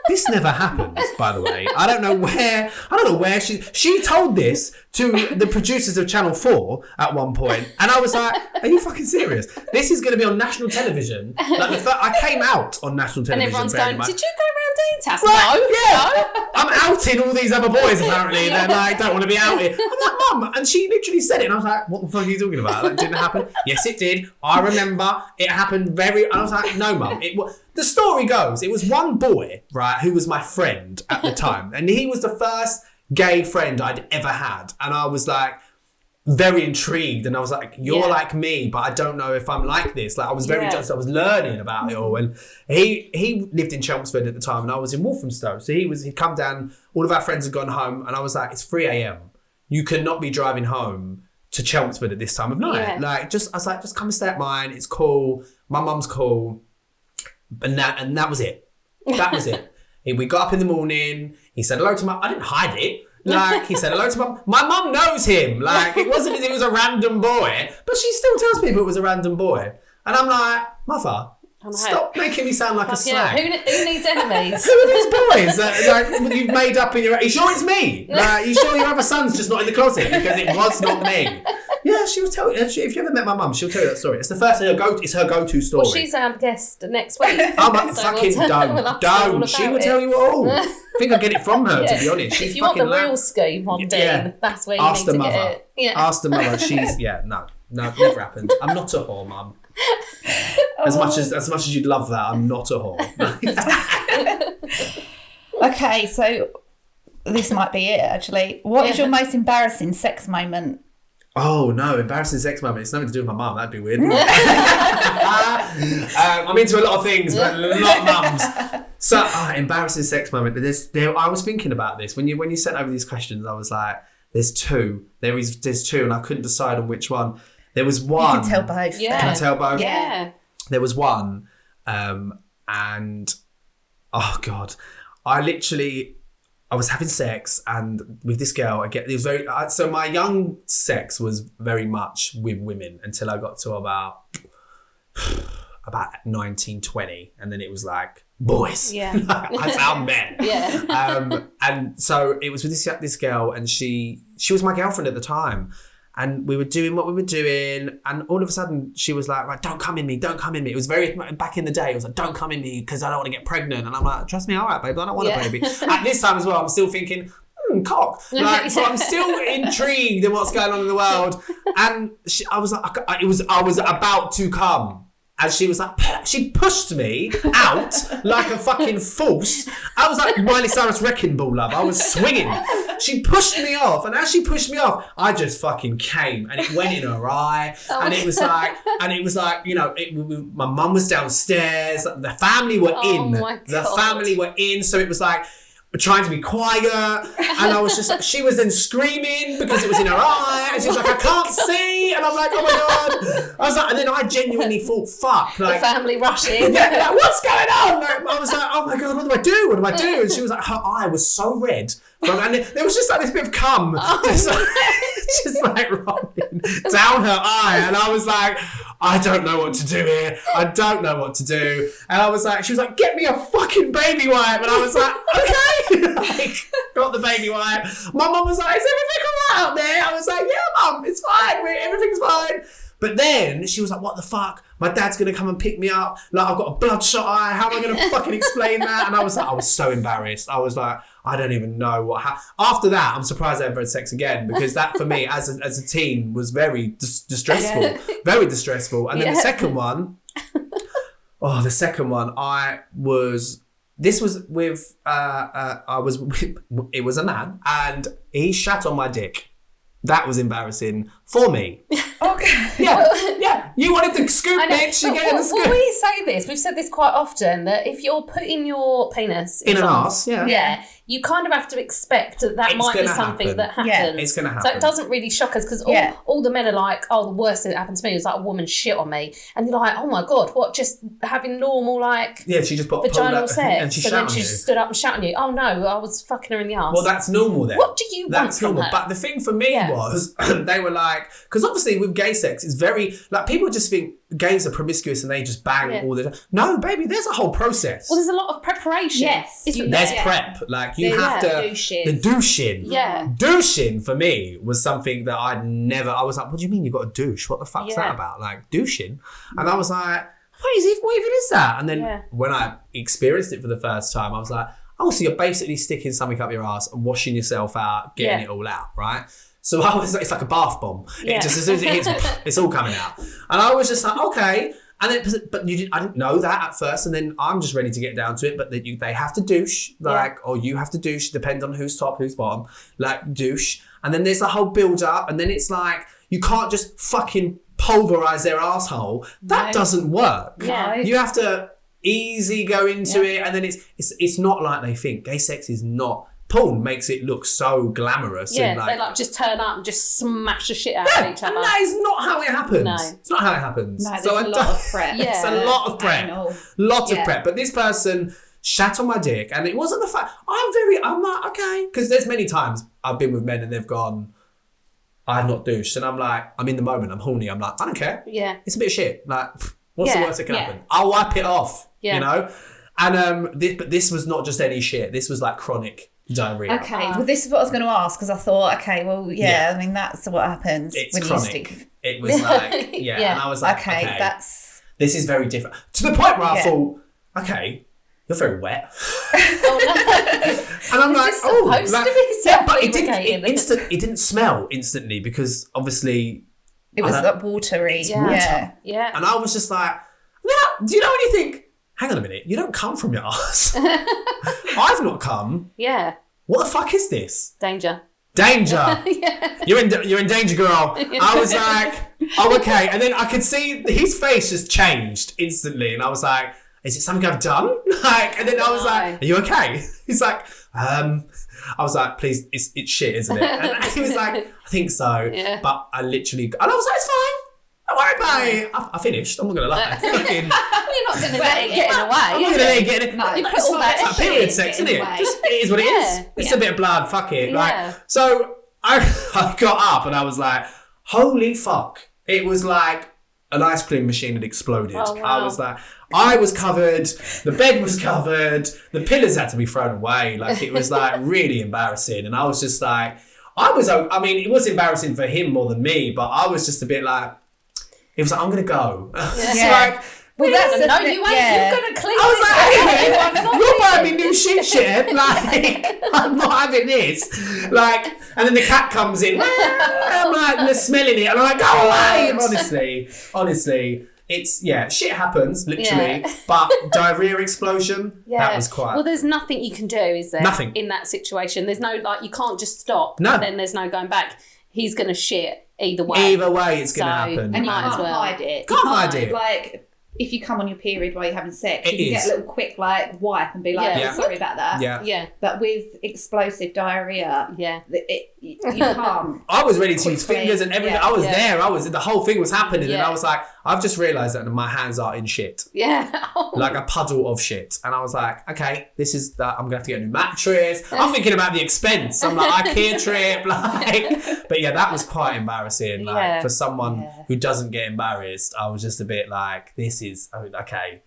This never happened, by the way. I don't know where she told this to the producers of Channel 4 at one point, and I was like, are you fucking serious? This is going to be on national television. Like, I came out on national television. And everyone's going, did you go around Dean's house? Right, No. I'm outing all these other boys, apparently. They're like, don't want to be outed. I'm like, Mum, and she literally said it, and I was like, what the fuck are you talking about? That didn't happen. Yes, it did. I remember it happened and I was like, no, Mum. the story goes, it was one boy, right, who was my friend at the time. And he was the first gay friend I'd ever had. And I was like, very intrigued. And I was like, you're like me, but I don't know if I'm like this. Like, I was very jealous. I was learning about it all. And he lived in Chelmsford at the time and I was in Walthamstow. So he'd come down, all of our friends had gone home. And I was like, it's 3 a.m. You cannot be driving home to Chelmsford at this time of night. Like, I was like, just come and stay at mine. It's cool. My mum's cool. And that was it. That was it. We got up in the morning. He said hello to I didn't hide it. Like, he said hello to mum. My mum knows him. Like, it wasn't as if it was a random boy. But she still tells people it was a random boy. And I'm like, mother, stop making me sound like a slag. Who needs enemies? Who are these boys that you've made up in your... Are you sure it's me? Like, are you sure your other son's just not in the closet? Because it was not me. Yeah, she will tell you. If you ever met my mum, she'll tell you that story. It's the first it's her go-to story. Well, she's our guest next week. I'm like, fucking don't. She will tell you all. I think I get it from her, to be honest. If you want the real scoop on Dean, that's where you need to get it. Yeah. Ask the mother. She's, no, never happened. I'm not a whore, mum. As much as you'd love that, I'm not a whore. Okay, so this might be it, actually. What is your most embarrassing sex moment? Oh no, embarrassing sex moment. It's nothing to do with my mum. That'd be weird. I'm into a lot of things, but not mums. So, embarrassing sex moment. I was thinking about this when you sent over these questions. I was like, there's two. There's two, and I couldn't decide on which one. There was one. You can tell both. Yeah. Can I tell both? Yeah. There was one, and oh god, I was having sex and with this girl. So my young sex was very much with women until I got to about 19, 20, and then it was like boys. Yeah, I found men. Yeah. And so it was with this girl, and she was my girlfriend at the time. And we were doing what we were doing, and all of a sudden she was like, right, don't come in me. It was very, back in the day, it was like, don't come in me because I don't want to get pregnant. And I'm like, trust me, all right, babe, I don't want a baby. At this time as well, I'm still thinking, cock. Like, so I'm still intrigued in what's going on in the world. And I was like, I was about to come. And she was like, she pushed me out like a fucking force. I was like Miley Cyrus Wrecking Ball, love. I was swinging. She pushed me off. And as she pushed me off, I just fucking came. And it went in her eye. And it was like, my mum was downstairs. The family were in. The family were in. So it was like, trying to be quiet, and I was just like, she was then screaming because it was in her eye, and she was like, I can't see, and I'm like, oh my god. I was like, and then I genuinely thought, fuck, like, the family rushing. Yeah, like, what's going on? Like, I was like, oh my god, what do I do? And she was like, her eye was so red, and there was just like this bit of cum, just like rolling down her eye, and I was like, I don't know what to do here. I don't know what to do. And I was like, she was like, get me a fucking baby wipe. And I was like, okay. Like, got the baby wipe. My mum was like, is everything all right out there? I was like, yeah, mum, it's fine. Everything's fine. But then she was like, what the fuck? My dad's going to come and pick me up. Like, I've got a bloodshot eye. How am I going to fucking explain that? And I was so embarrassed. I was like, I don't even know what happened. After that, I'm surprised I ever had sex again, because that for me as a teen was very distressful, very distressful. And then the second one, this was with, it was a man, and he shat on my dick. That was embarrassing for me. Okay. Yeah. You wanted the scoop, bitch. You get the scoop. We say this. We've said this quite often, that if you're putting your penis in an arse, you kind of have to expect that might be something that happens. Yeah, it's going to happen. So it doesn't really shock us, because all the men are like, oh, the worst thing that happened to me was like a woman shit on me. And you're like, oh my God, what, just having normal, like, she just put vaginal sex. And she stood up and shouted at you. Oh no, I was fucking her in the arse. Well, that's normal then. What do you want from her? But the thing for me was, they were like, because obviously with gay sex, it's very, like, people just think gays are promiscuous and they just bang all the time. No, baby, there's a whole process. Well, there's a lot of preparation. Yes. There's prep. Like, you have to... Douches. The douching. Yeah. Douching, for me, was something that I was like, what do you mean you got a douche? What the fuck's that about? Like, douching? And I was like, what even is that? And then when I experienced it for the first time, I was like, oh, so you're basically sticking something up your ass and washing yourself out, getting it all out, right? So I was, it's like a bath bomb. It just, as soon as it hits, it's all coming out. And I was just like, okay. And then, but I didn't know that at first, and then I'm just ready to get down to it. But they have to douche, like, or you have to douche, depends on who's top, who's bottom, like douche. And then there's a whole build up, and then it's like you can't just fucking pulverize their asshole. That doesn't work. Yeah. You have to easy go into it, and then it's not like they think. Gay sex is not. Porn makes it look so glamorous. Yeah, and like, they like just turn up and just smash the shit out of each other. And that is not how it happens. No. It's not how it happens. No, there's a lot of prep. It's a lot of prep. Lot of Yeah. prep. But this person shat on my dick, and it wasn't the fact. I'm like, okay. Because there's many times I've been with men and they've gone, I've not douched. And I'm like, I'm in the moment, I'm horny. I'm like, I don't care. Yeah. It's a bit of shit. Like, what's the worst that can Yeah. happen? I'll wipe it off, Yeah. you know? And but this was not just any shit. This was like chronic diarrhea. Okay, well, this is what I was going to ask because I thought, okay, well, I mean, that's what happens It's when chronic. you stick. It was like, Yeah. And I was like, Okay, that's... this is very different. To the point where I thought, okay, you're very wet. And I'm like, this supposed to be but it self-lubricating? it didn't smell instantly because obviously It was like watery. Yeah. and I was just like, now, do you know when you think, hang on a minute, you don't come from your ass. I've not come. Yeah. What the fuck is this? Danger. Danger. You're in danger, girl. I was like, oh, okay. And then I could see his face just changed instantly. And I was like, is it something I've done? Like, and then I was like, are you okay? He's like, I was like, please, it's shit, isn't it? And he was like, I think so. Yeah. But I literally, and I was like, it's fine. Don't worry about it. I finished. I'm not going to lie. Fucking, You're not going to let it get in the way. I'm not going to let it get in it. No, You put all that It's like period sex, isn't it? Just, it is what it is. It's a bit of blood, fuck it. Yeah. Like, so I got up and I was like, holy fuck. It was like an ice cream machine had exploded. Oh, wow. I was like, I was covered, the bed was covered, the pillows had to be thrown away. Like, it was like really embarrassing. And I was just like, I mean, it was embarrassing for him more than me, but I was just a bit like, it was like, I'm going to go. It's like, Well, that's the No, thing, you ain't. yeah. You're going to clean I was this like, hey, you're buying me new shit. Like, I'm not having this. Like, and then the cat comes in. I'm like, they're smelling it. And I'm like, go away. And honestly, it's, shit happens, literally. Yeah. But diarrhea explosion, that was quite. Well, there's nothing you can do, is there? Nothing. In that situation. There's no, like, you can't just stop. No. And then there's no going back. He's going to shit either way. Either way, it's going to happen. And you Might can't as well. hide it. Can't hide it. Like, if you come on your period while you're having sex, It you can is. get a little quick, like, wipe and be like, Yeah. sorry about that. Yeah. Yeah. But with explosive diarrhea, you can't. I was ready to use Quickly. fingers and everything. Yeah. I was Yeah. there. The whole thing was happening. And Yeah. I was like, I've just realised that my hands are in shit. Yeah. Like a puddle of shit. And I was like, okay, this is that. I'm going to have to get a new mattress. I'm thinking about the expense. I'm like, IKEA trip. Like, but yeah, that was quite embarrassing. Like, Yeah. for someone who doesn't get embarrassed, I was just a bit like, this is, okay,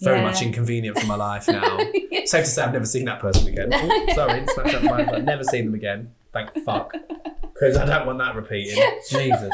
very much inconvenient for my life now. Safe to say I've never seen that person again. Oh, sorry, smash up my I've never seen them again. Thank fuck. Because I don't want that repeating. Jesus.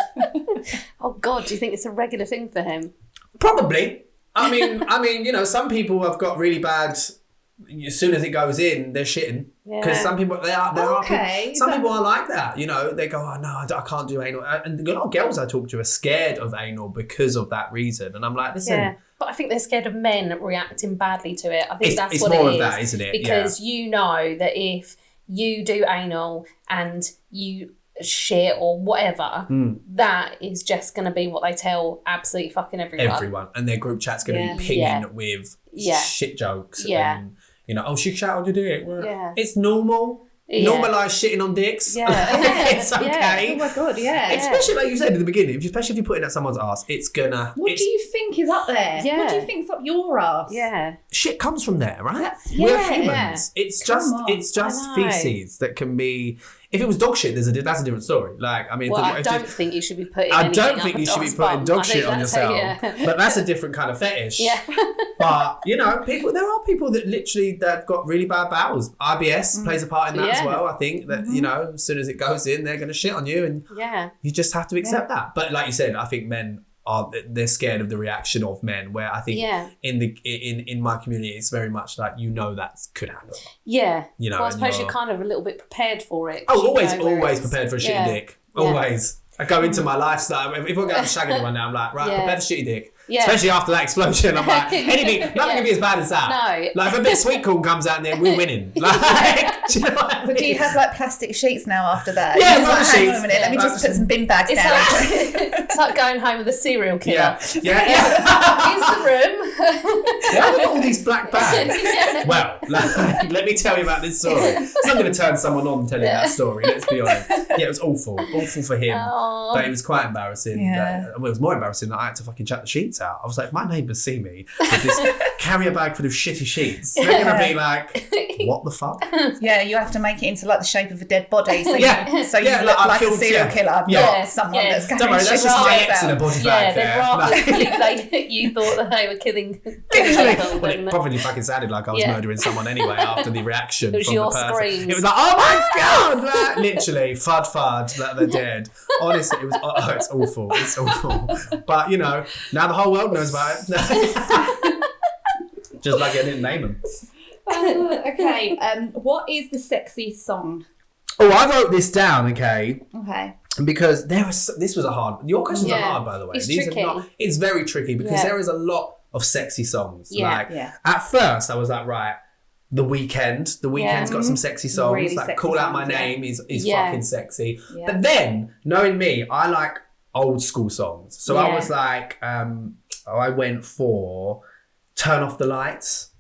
Oh, God, do you think it's a regular thing for him? Probably. I mean, you know, some people have got really bad. As soon as it goes in, they're shitting. Because some people, there are people, some people are like that. You know, they go, oh no, I can't do anal. And a lot of girls I talk to are scared of anal because of that reason. And I'm like, listen. Yeah. But I think they're scared of men reacting badly to it. I think that's it's what more it is. of that, isn't it? Because you know that if you do anal and you shit or whatever, that is just going to be what they tell absolutely fucking everyone. And their group chat's going to be pinging with shit jokes. Yeah. And, you know, she shat on your dick. Well, Yeah. it's normal. Yeah. Normalise shitting on dicks. Yeah. It's okay. Oh my God, yeah. Especially like you said in the beginning, especially if you put it at someone's ass, it's gonna. What do you think is up there? Yeah. What do you think's up your ass? Yeah. Shit comes from there, right? That's- We're yeah, humans. yeah. It's Come just on. it's just I know. feces that can be. If it was dog shit, that's a different story. Like, I mean, Well, I if don't think you should be putting I anything don't up think a you should be dog's putting bum. dog I think shit on that's yourself. yeah. But that's a different kind of fetish. Yeah. But you know, there are people that literally that got really bad bowels. IBS plays a part in that as Yeah. well. I think that you know, as soon as it goes in, they're going to shit on you, and Yeah. you just have to accept that. But like you said, I think men they're scared of the reaction of men. Where I think in my community, it's very much like that could happen. Yeah. You know, well, I and suppose you're- you're kind of a little bit prepared for it. Oh, You always know where it's- prepared for a shitty yeah. dick. Yeah. Always. I go into my lifestyle. If I go shagging anyone now, I'm like, right, Yeah. prepare for shitty dick. Yeah. Especially after that explosion, I'm like, nothing can be as bad as that. No. Like if a bit of sweet corn comes out, then we're winning. Like, do you know what I mean? Do you have like plastic sheets now after that? Yeah, rubber sheets. Hang on a minute, let me just put some bin bags down. It's like going home with a serial killer. Yeah. Here's the room. Why have all these black bags? Well, let me tell you about this story. It's not going to turn someone on telling that story, let's be honest. Yeah, it was awful for him. Aww. But it was quite embarrassing. Yeah. It was more embarrassing that I had to fucking chuck the sheets out. I was like, if my neighbours see me with this carrier bag full of shitty sheets, they're going to be like, what the fuck? Yeah, you have to make it into like the shape of a dead body, so you Yeah, look I've like a killed- serial killer, Yeah. not someone that's Don't carrying worry, that's shit just my out. ex in a body bag there. You thought that they were killing people. Well, it probably fucking sounded like I was murdering someone anyway after the reaction It was from your the person. screams. It was like, oh my god, like, literally fud that they're dead. Honestly, it was it's awful. It's awful. But you know, now the whole world knows about it. Just like I didn't name them. Okay, what is the sexiest song? Oh, I wrote this down. Okay. Okay. Because this was a hard. Your questions are hard, by the way. It's These tricky. are not. It's very tricky because there is a lot of sexy songs. Like at first, I was like, right, The Weeknd. The Weeknd's got some sexy songs. Really like sexy Call Out My songs, Name is fucking sexy. Yeah. But then, knowing me, I like old school songs. So I was like, I went for Turn Off the Lights.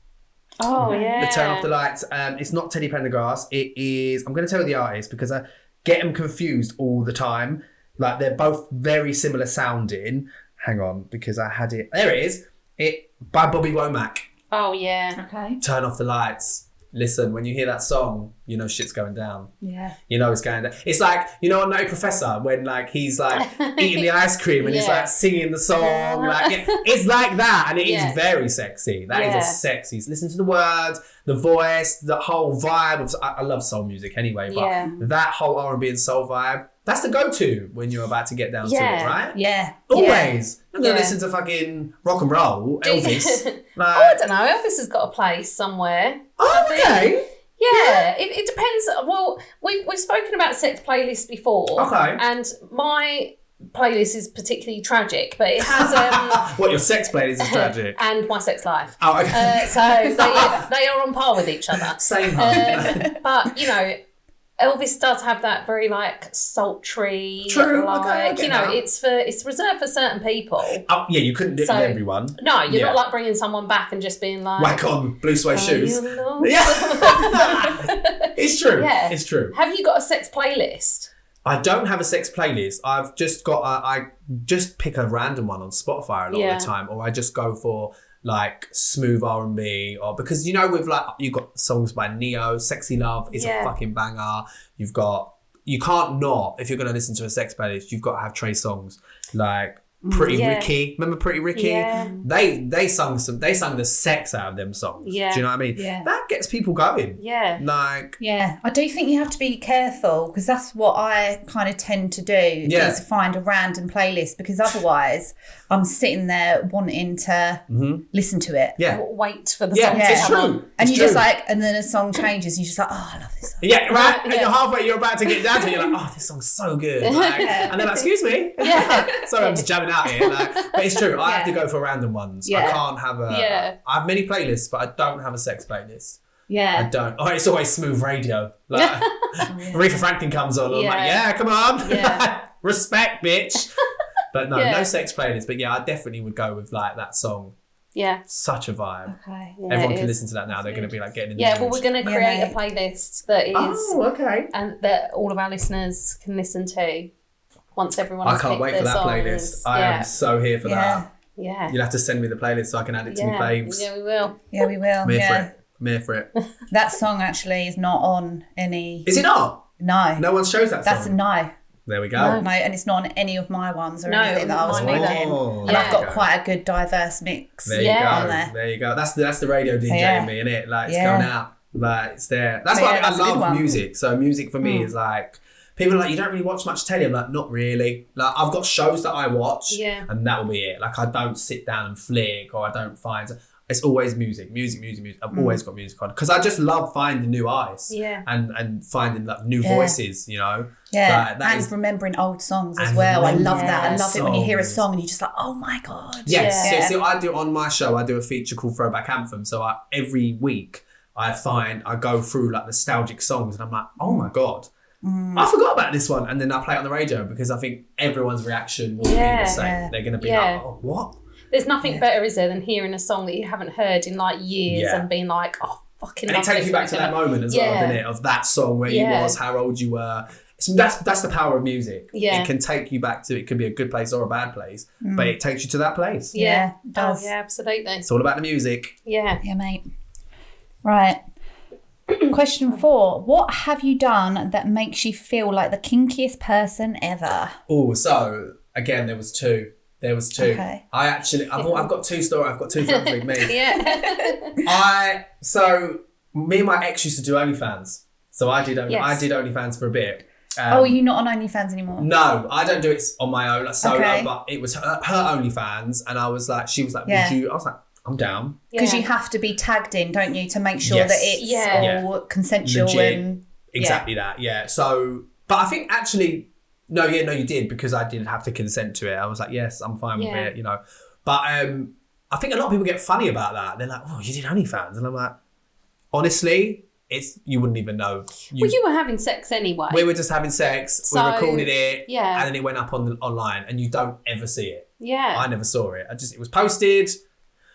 Oh yeah. The Turn Off the Lights. It's not Teddy Pendergrass. It is. I'm going to tell you the artist because I get them confused all the time. Like they're both very similar sounding. Hang on, because I had it. There it is. It by Bobby Womack. Oh yeah. Okay. Turn Off the Lights. Listen, when you hear that song, you know shit's going down. Yeah. You know it's going down. It's like, you know, on Nutty Professor when like he's like eating the ice cream and he's like singing the song. Like it's like that, and it is very sexy. That is a sexy. Listen to the words, the voice, the whole vibe. I love soul music anyway, but that whole R&B and soul vibe. That's the go-to when you're about to get down to it, right? Yeah. Always. I'm going to listen to fucking rock and roll, Elvis. I don't know. Elvis has got a place somewhere. Oh, okay. Yeah, it depends. Well, we've spoken about sex playlists before. Okay. And my playlist is particularly tragic, but it has... What, your sex playlist is tragic? And my sex life. Oh, okay. So they are on par with each other. Same home. But, you know... Elvis does have that very like sultry, True. like Okay, you know, it's reserved for certain people. Oh yeah, you couldn't do it with everyone. No, you're not like bringing someone back and just being like whack on blue suede shoes. You know? Yeah, it's true. Yeah, it's true. Have you got a sex playlist? I don't have a sex playlist. I've just got. I just pick a random one on Spotify a lot of the time, or I just go for like smooth R&B, or because you know with like you've got songs by Neo, Sexy Love is a fucking banger. You can't not, if you're going to listen to a sex playlist, you've got to have Trey songs like Pretty Ricky. Remember Pretty Ricky? Yeah. They sung the sex out of them songs. Yeah. Do you know what I mean? Yeah. That gets people going. Yeah. Like I do think you have to be careful because that's what I kind of tend to do is find a random playlist, because otherwise I'm sitting there wanting to listen to it. Yeah. Wait for the song to it's come true. on. And It's you just true. like, and then a song changes, and you're just like, oh, I love this song. Yeah, right. And you're halfway, you're about to get down to it. You're like, oh, this song's so good. Like, and they're like, excuse me. Sorry, I'm just jamming out here. Like, but it's true. I have to go for random ones. I can't have I have many playlists, but I don't have a sex playlist. Yeah. I don't. Oh, it's always smooth radio. Like, Aretha Franklin comes on. I'm like, come on. Yeah. Respect, bitch. But no sex playlist. But I definitely would go with like that song. Yeah. Such a vibe. Okay. Yeah, Everyone can listen to that now. They're going to be like getting in the Yeah, well, mood. we're going to create a playlist that is... Oh, okay. And that all of our listeners can listen to once everyone has I can't picked wait their for that songs. playlist. I am so here for that. Yeah. You'll have to send me the playlist so I can add it to my faves. Yeah, we will. Yeah, we will. I'm here for it. That song actually is not on any... Is it not? No. No one shows that song? That's a no. There we go. No, and it's not on any of my ones or anything that I was mine finding. Oh, And I've got quite a good diverse mix There you on go. there. There you go. That's the radio DJ in me, innit? Like, it's going out. Like, it's there. That's why I that's a good love one. music. So music for me is like... People are like, you don't really watch much telly. I'm like, not really. Like, I've got shows that I watch, and that will be it. Like, I don't sit down and flick, or I don't find... it's always music. I've always got music on because I just love finding new eyes. Yeah. And finding like new voices, you know. Yeah. And remembering old songs as well. I love that. I love it when you hear a song and you're just like, oh my God. Yes. Yeah. So I do on my show, I do a feature called Throwback Anthem. So every week I go through like nostalgic songs and I'm like, oh my God. I forgot about this one, and then I play it on the radio because I think everyone's reaction will be the same. They're going to be like, oh, what? There's nothing better, is there, than hearing a song that you haven't heard in like years and being like, oh, fucking. And it takes you back to that moment as well, doesn't it? Of that song where you was, how old you were. So that's the power of music. Yeah. It can take you back to, it could be a good place or a bad place, but it takes you to that place. Yeah, it does. Oh, yeah, absolutely. It's all about the music. Yeah. Yeah, mate. Right. Question 4. What have you done that makes you feel like the kinkiest person ever? Oh, so again, there was two. Okay. I've got two stories. I've got two friends with me. Yeah. So me and my ex used to do OnlyFans. So I did OnlyFans for a bit. You're not on OnlyFans anymore? No, I don't do it on my own, like solo, but it was her OnlyFans, and I was like, she was like, would you? I was like, I'm down. Because you have to be tagged in, don't you, to make sure that it's all consensual. Legit. And exactly that. Yeah. So, but I think actually, no, you did, because I did have to consent to it. I was like, yes, I'm fine with it, you know. But I think a lot of people get funny about that. They're like, oh, you did OnlyFans, and I'm like, honestly, you wouldn't even know. You were having sex anyway. We were just having sex. So, we recorded it, and then it went up online, and you don't ever see it. Yeah. I never saw it. It was posted.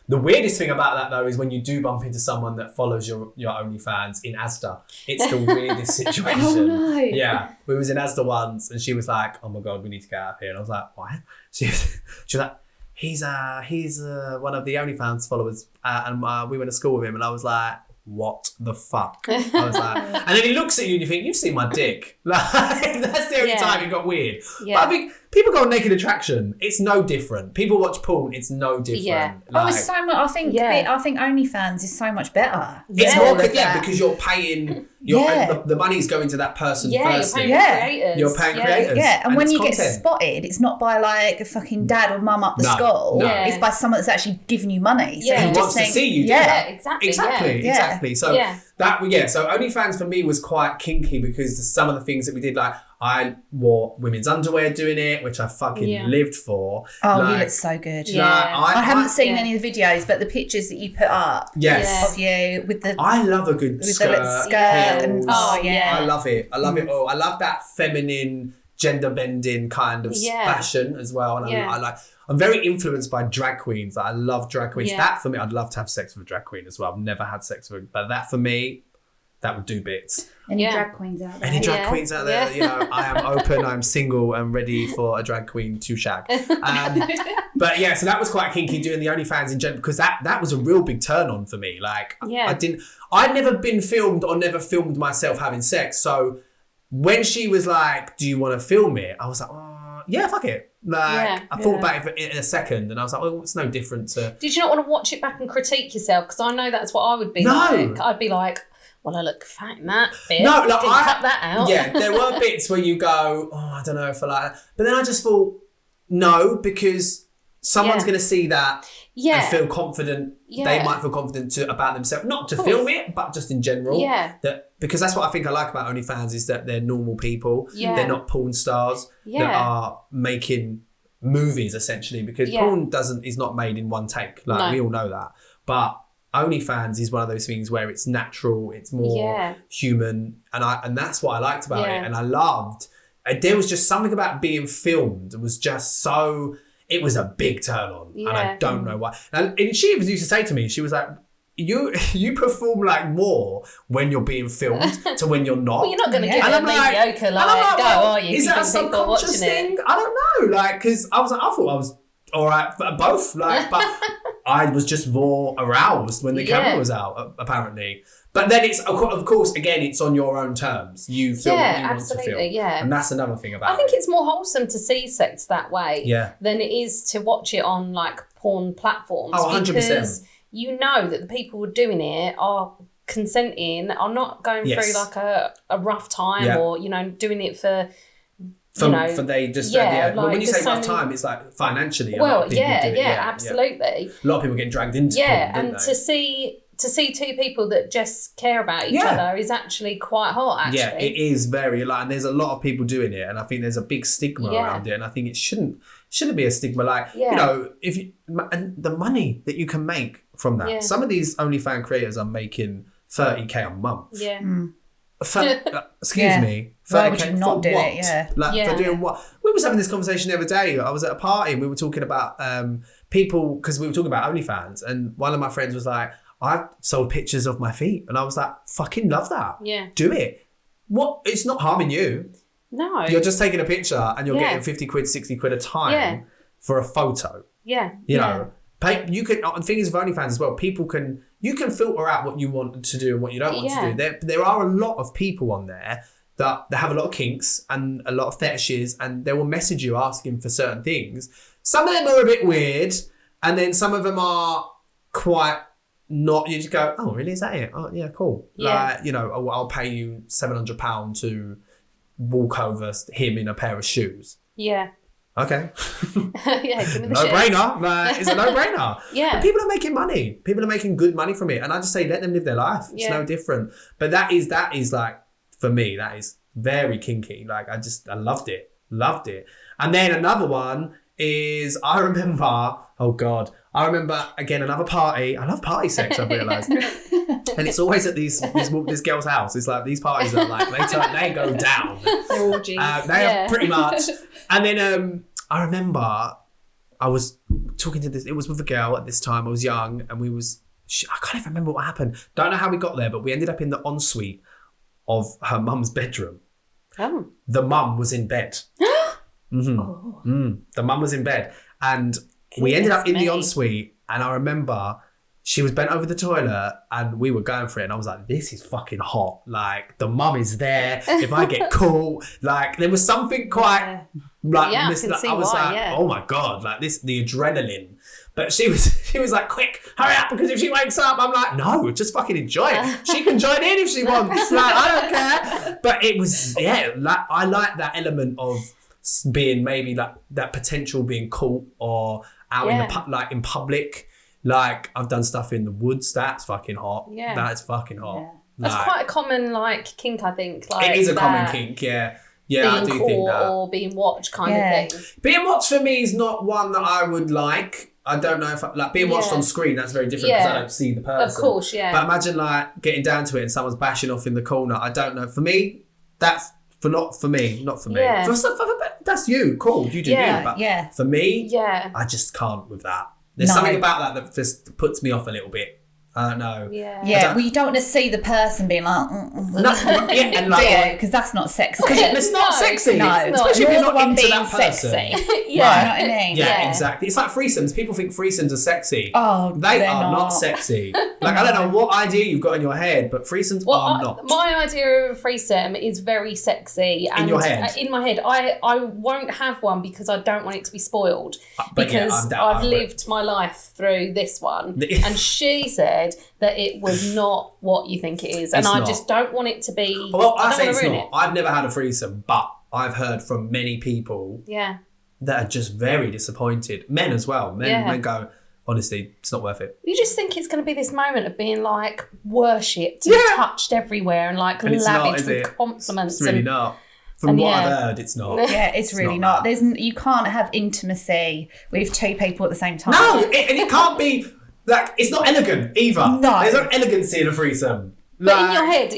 The weirdest thing about that, though, is when you do bump into someone that follows your OnlyFans in Asda. It's the weirdest situation. Oh, no. Yeah. We was in Asda once, and she was like, oh, my God, we need to get out of here. And I was like, what? She was like, he's one of the OnlyFans followers, and we went to school with him. And I was like, what the fuck? I was like, and then he looks at you and you think, you've seen my dick. Like, that's the only time it got weird. Yeah. But I think people go on Naked Attraction. It's no different. People watch porn. It's no different. Yeah. It's so much. I think OnlyFans is so much better. It's more because you're paying. The money's going to that person first. You're paying creators. Yeah, and when you get spotted, it's not by like a fucking dad or mum up the skull. No. It's by someone that's actually giving you money. So who wants to see you do that. Exactly. So so OnlyFans for me was quite kinky because some of the things that we did, like I wore women's underwear doing it, which I fucking lived for. Oh, you look so good. Yeah. I haven't seen any of the videos, but the pictures that you put up of you with the... I love a good skirt. I love it. I love it all. I love that feminine, gender bending kind of fashion as well. And I'm very influenced by drag queens. I love drag queens. That for me, I'd love to have sex with a drag queen as well. I've never had sex with her, but that for me, that would do bits. Any drag queens out there? Any drag queens out there? You know, I am open, I'm single, and ready for a drag queen to shag. But yeah, so that was quite kinky doing the OnlyFans in general, because that was a real big turn on for me. Like, I'd never been filmed or never filmed myself having sex. So when she was like, do you want to film it? I was like, oh, yeah, fuck it. Like, I thought about it in a second, and I was like, well, it's no different to... Did you not want to watch it back and critique yourself? Because I know that's what I would be like. I'd be like, well, I look fat in that bit. No, like cut that out. Yeah, there were bits where you go, oh, I don't know if I like that. But then I just thought, no, because someone's going to see that and feel confident. Yeah. They might feel confident about themselves, not to film it, but just in general. Yeah. Because that's what I think I like about OnlyFans is that they're normal people. Yeah. They're not porn stars that are making movies essentially, because porn is not made in one take. Like we all know that. But OnlyFans is one of those things where it's natural, it's more human, and that's what I liked about it, and I loved. There was just something about being filmed. It was just so. It was a big turn on, and I don't know why. And she used to say to me, she was like, "You perform like more when you're being filmed to when you're not." Well, you're not going to give it a mediocre go, are you? Is that a subconscious thing? I don't know, like, because I thought I was all right for both, like, but I was just more aroused when the camera was out, apparently. But then it's, of course, again, it's on your own terms. You feel what you want to feel. And that's another thing about it. I think it's more wholesome to see sex that way than it is to watch it on, like, porn platforms. Oh, 100%. Because you know that the people who are doing it are consenting, are not going through, like, a rough time or, you know, doing it for For they just like, but when you say rough time, it's like financially. Well, a lot of people do it. Absolutely. A lot of people get dragged into it. And to see two people that just care about each other is actually quite hot. Actually, yeah, it is very and there's a lot of people doing it, and I think there's a big stigma around it, and I think it shouldn't be a stigma. Like if you and the money that you can make from that. Yeah. Some of these OnlyFans creators are making $30,000 a month. Yeah. Excuse me. Why would you not do it? Yeah. For doing what? We was having this conversation the other day. I was at a party and we were talking about people, because we were talking about OnlyFans, and one of my friends was like, I sold pictures of my feet, and I was like, fucking love that. Yeah. Do it. What? It's not harming you. No. You're just taking a picture and you're getting 50 quid, 60 quid a time for a photo. Yeah. You know. You can, the thing is with OnlyFans as well, you can filter out what you want to do and what you don't want to do. There are a lot of people on there that have a lot of kinks and a lot of fetishes, and they will message you asking for certain things. Some of them are a bit weird, and then some of them are quite not. You just go, oh, really? Is that it? Oh, yeah, cool. Yeah. Like, I'll pay you £700 to walk over him in a pair of shoes. Yeah. Okay. Give me the no-brainer. It's a no-brainer. Yeah. But people are making money. People are making good money from it. And I just say, let them live their life. It's no different. But that is like, for me, that is very kinky. Like, I loved it. Loved it. And then another one is, I remember, again, another party. I love party sex, I've realised. And it's always at this girl's house. It's like, these parties are like, they go down. They're orgies. They are pretty much. And then I remember I was talking to this, it was with a girl at this time. I was young, and I can't even remember what happened. Don't know how we got there, but we ended up in the ensuite of her mum's bedroom. Oh. The mum was in bed. Mm-hmm. Oh. The mum was in bed. And we ended up in the ensuite, and I remember she was bent over the toilet and we were going for it, and I was like, this is fucking hot. Like, the mum is there. If I get caught, like, there was something quite like I this. can see I was why, like, oh my God, like the adrenaline. But she was like, quick, hurry up, because if she wakes up, I'm like, no, just fucking enjoy it. She can join in if she wants. Like, I don't care. But it was, like, I like that element of being maybe like that potential being caught or out in public. Like, I've done stuff in the woods. That's fucking hot. Yeah. That's fucking hot. Yeah. That's quite a common, kink, I think. Like, it is a common kink, yeah. Yeah, I do think that. Or being watched kind of thing. Being watched for me is not one that I would like. I don't know if being watched on screen, that's very different because I don't see the person. Of course, yeah. But imagine getting down to it and someone's bashing off in the corner. I don't know. For me, that's not for me. Yeah. That's you. Cool. You do you. But for me, I just can't with that. There's something about that just puts me off a little bit. I don't know. Yeah. Well, you don't want to see the person being like, because that's not sexy. It's not sexy. No, especially if you're not into that person. Sexy. You know what I mean? Yeah, exactly. It's like threesomes. People think threesomes are sexy. Oh, they are not sexy. Like, I don't know what idea you've got in your head, but threesomes are not. My idea of a threesome is very sexy. And in your head? In my head. I won't have one because I don't want it to be spoiled. Because I've lived my life through this one. And she said that it was not what you think it is, and I just don't want it to be. Well, I say it's not. I've never had a threesome, but I've heard from many people that are just very disappointed. Men as well. Men go, honestly, it's not worth it. You just think it's going to be this moment of being like worshipped and touched everywhere and lavished with compliments. It's really not. From what I've heard, it's not. Yeah, it's really not. You can't have intimacy with two people at the same time. No, and it can't be. Like, it's not elegant either. No. There's no elegancy in a threesome. But in your head,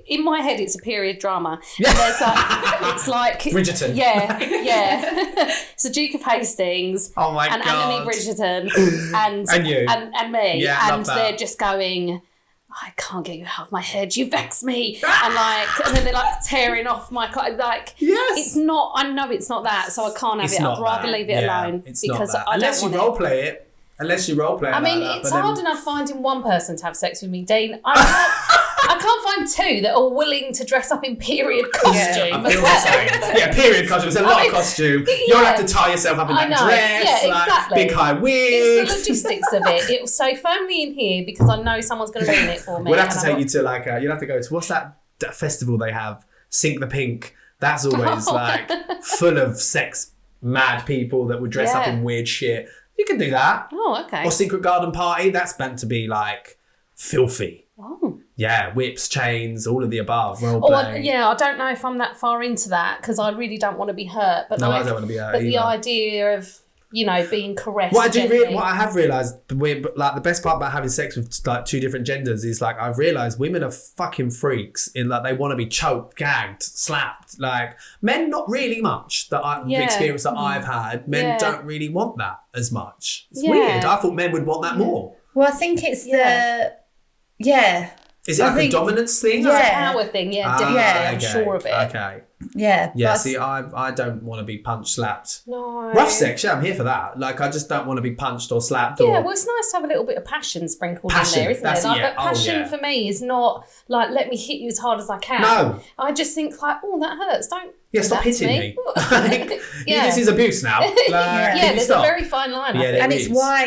in my head, it's a period drama. Yeah. And there's it's like Bridgerton. Yeah. It's the Duke of Hastings. Oh my and God. Anthony Bridgerton and you and me. Yeah, and they're just going, I can't get you out of my head. You vex me. And then they're tearing off my yes. It's not. I know it's not that. So I can't have it. I'd rather leave it alone because I unless don't you role play it. Unless you role play. I mean, it's hard enough finding one person to have sex with me, Dean. I can't find two that are willing to dress up in period costume. Period costume. It's a lot of costume. You'll have to tie yourself up in that dress. Yeah, exactly. Big high wigs. It's the logistics of it. It will say firmly in here because I know someone's going to ruin it for me. We'll have to take you to you'll have to go to, what's that festival they have? Sink the Pink. That's always like full of sex mad people that would dress up in weird shit. You can do that. Oh, okay. Or secret garden party. That's meant to be like filthy. Oh. Yeah, whips, chains, all of the above. Role Oh, playing. I don't know if I'm that far into that because I really don't want to be hurt. But No, I don't want to be hurt But the either. idea of, being caressed. What I have realised, like the best part about having sex with like two different genders is like I've realised women are fucking freaks in like they want to be choked, gagged, slapped. Like men, not really much that the experience that I've had. Men don't really want that as much. It's weird. I thought men would want that more. Well, I think it's Is it like a dominance thing? It's a power thing, definitely. I'm sure of it. Okay. Yeah. Yeah, see, I don't want to be punched, slapped. No. Rough sex, I'm here for that. Like, I just don't want to be punched or slapped. Yeah, well, it's nice to have a little bit of passion sprinkled in there, isn't it? Like, but passion for me is not like, let me hit you as hard as I can. No. I just think like, oh, that hurts. Don't do stop that hitting to me. Like, this is abuse now. Like, there's stop. a very fine line. I think. And it's why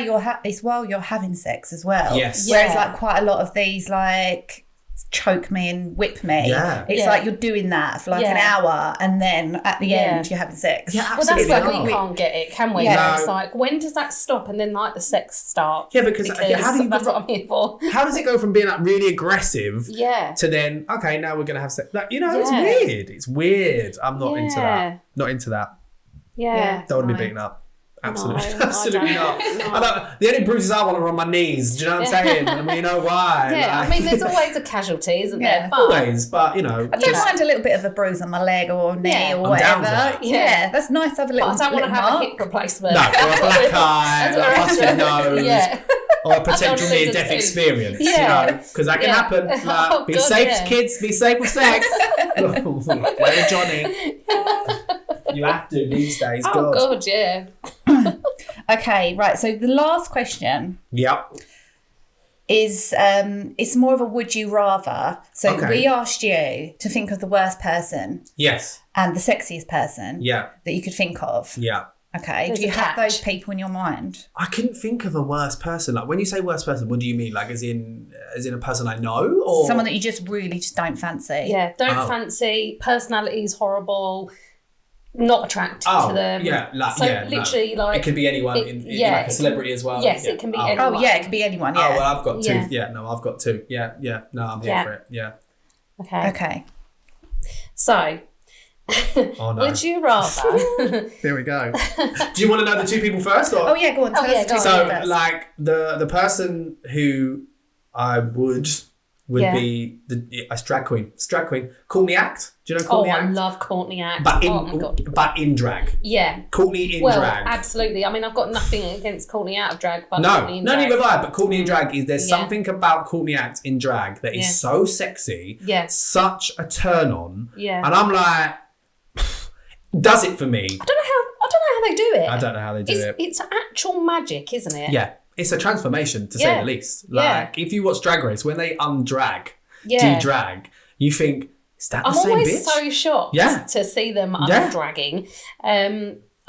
you're having sex as well. Yes. Whereas like quite a lot of these like choke me and whip me. Yeah. It's like you're doing that for like an hour and then at the end you're having sex. Yeah, Well, absolutely. that's why we can't get it, can we? Yeah. No. It's like, when does that stop and then like the sex start? Yeah, because how do you, that's what I'm here for. how does it go from being like really aggressive Yeah. to then, okay, now we're going to have sex? Like, it's weird. It's weird. I'm not into that. Not into that. Yeah. Don't want to be beaten up. Absolutely, No, absolutely not. No. I don't, the only bruises I want are on my knees. Do you know what I'm saying? And we know why. Yeah, like, I mean, there's always a casualty, isn't there? But always, but I don't mind a little bit of a bruise on my leg or knee or I'm down whatever. for that. Yeah, that's nice to have a little. I don't want to have mark. a hip replacement. no, or a black eye, That's a busted nose, Yeah. or a potential lose a near-death tooth. experience. Yeah. Because that can Yeah. happen. Like, Oh, be God, safe, yeah. kids. Be safe with sex. Where Johnny? You have to these days. Oh, God, yeah. Okay, right. So the last question Yep. is it's more of a would you rather. So Okay. we asked you to think of the worst person Yes. and the sexiest person Yeah. that you could think of. Yeah. Okay. There's Do you a have catch. those people in your mind? I couldn't think of a worst person. Like when you say worst person, what do you mean? Like as in a person I know, or Someone that you just really just don't fancy. Yeah, don't Oh. fancy. Personality is horrible. Not attracted to them. Literally, like it could be anyone in like a celebrity as well. Yes, Yeah. it can be Oh. anyone. Oh yeah, it could be anyone. Oh Yeah. well, I've got two. Yeah. Yeah, no, I've got two. Yeah, yeah. No, I'm here Yeah. for it. Yeah. Okay. Okay. So, Oh no. would you rather? Here we go. Do you want to know the two people first? Or? Oh yeah, go on. Tell us go two on. So first. like the person who I would Yeah. be a drag queen. It's drag queen. Courtney Act. Do you know Oh, Courtney I Act? love Courtney Act. But Oh my God. in drag. Yeah. Courtney in Well, drag. absolutely. I mean, I've got nothing against Courtney out of drag, but No, Courtney in no, drag. neither have I. But Courtney in drag is there's Yeah. something about Courtney Act in drag that is Yeah. so sexy, Yeah. such a turn on, Yeah. and I'm like, does it for me? I don't know how they do it. I don't know how they do it. It's actual magic, isn't it? Yeah, it's a transformation to say Yeah. the least. Yeah. Like if you watch Drag Race, when they undrag, Yeah. de-drag, you think, is that the I'm same always bitch? so shocked Yeah. to see them Yeah. undragging.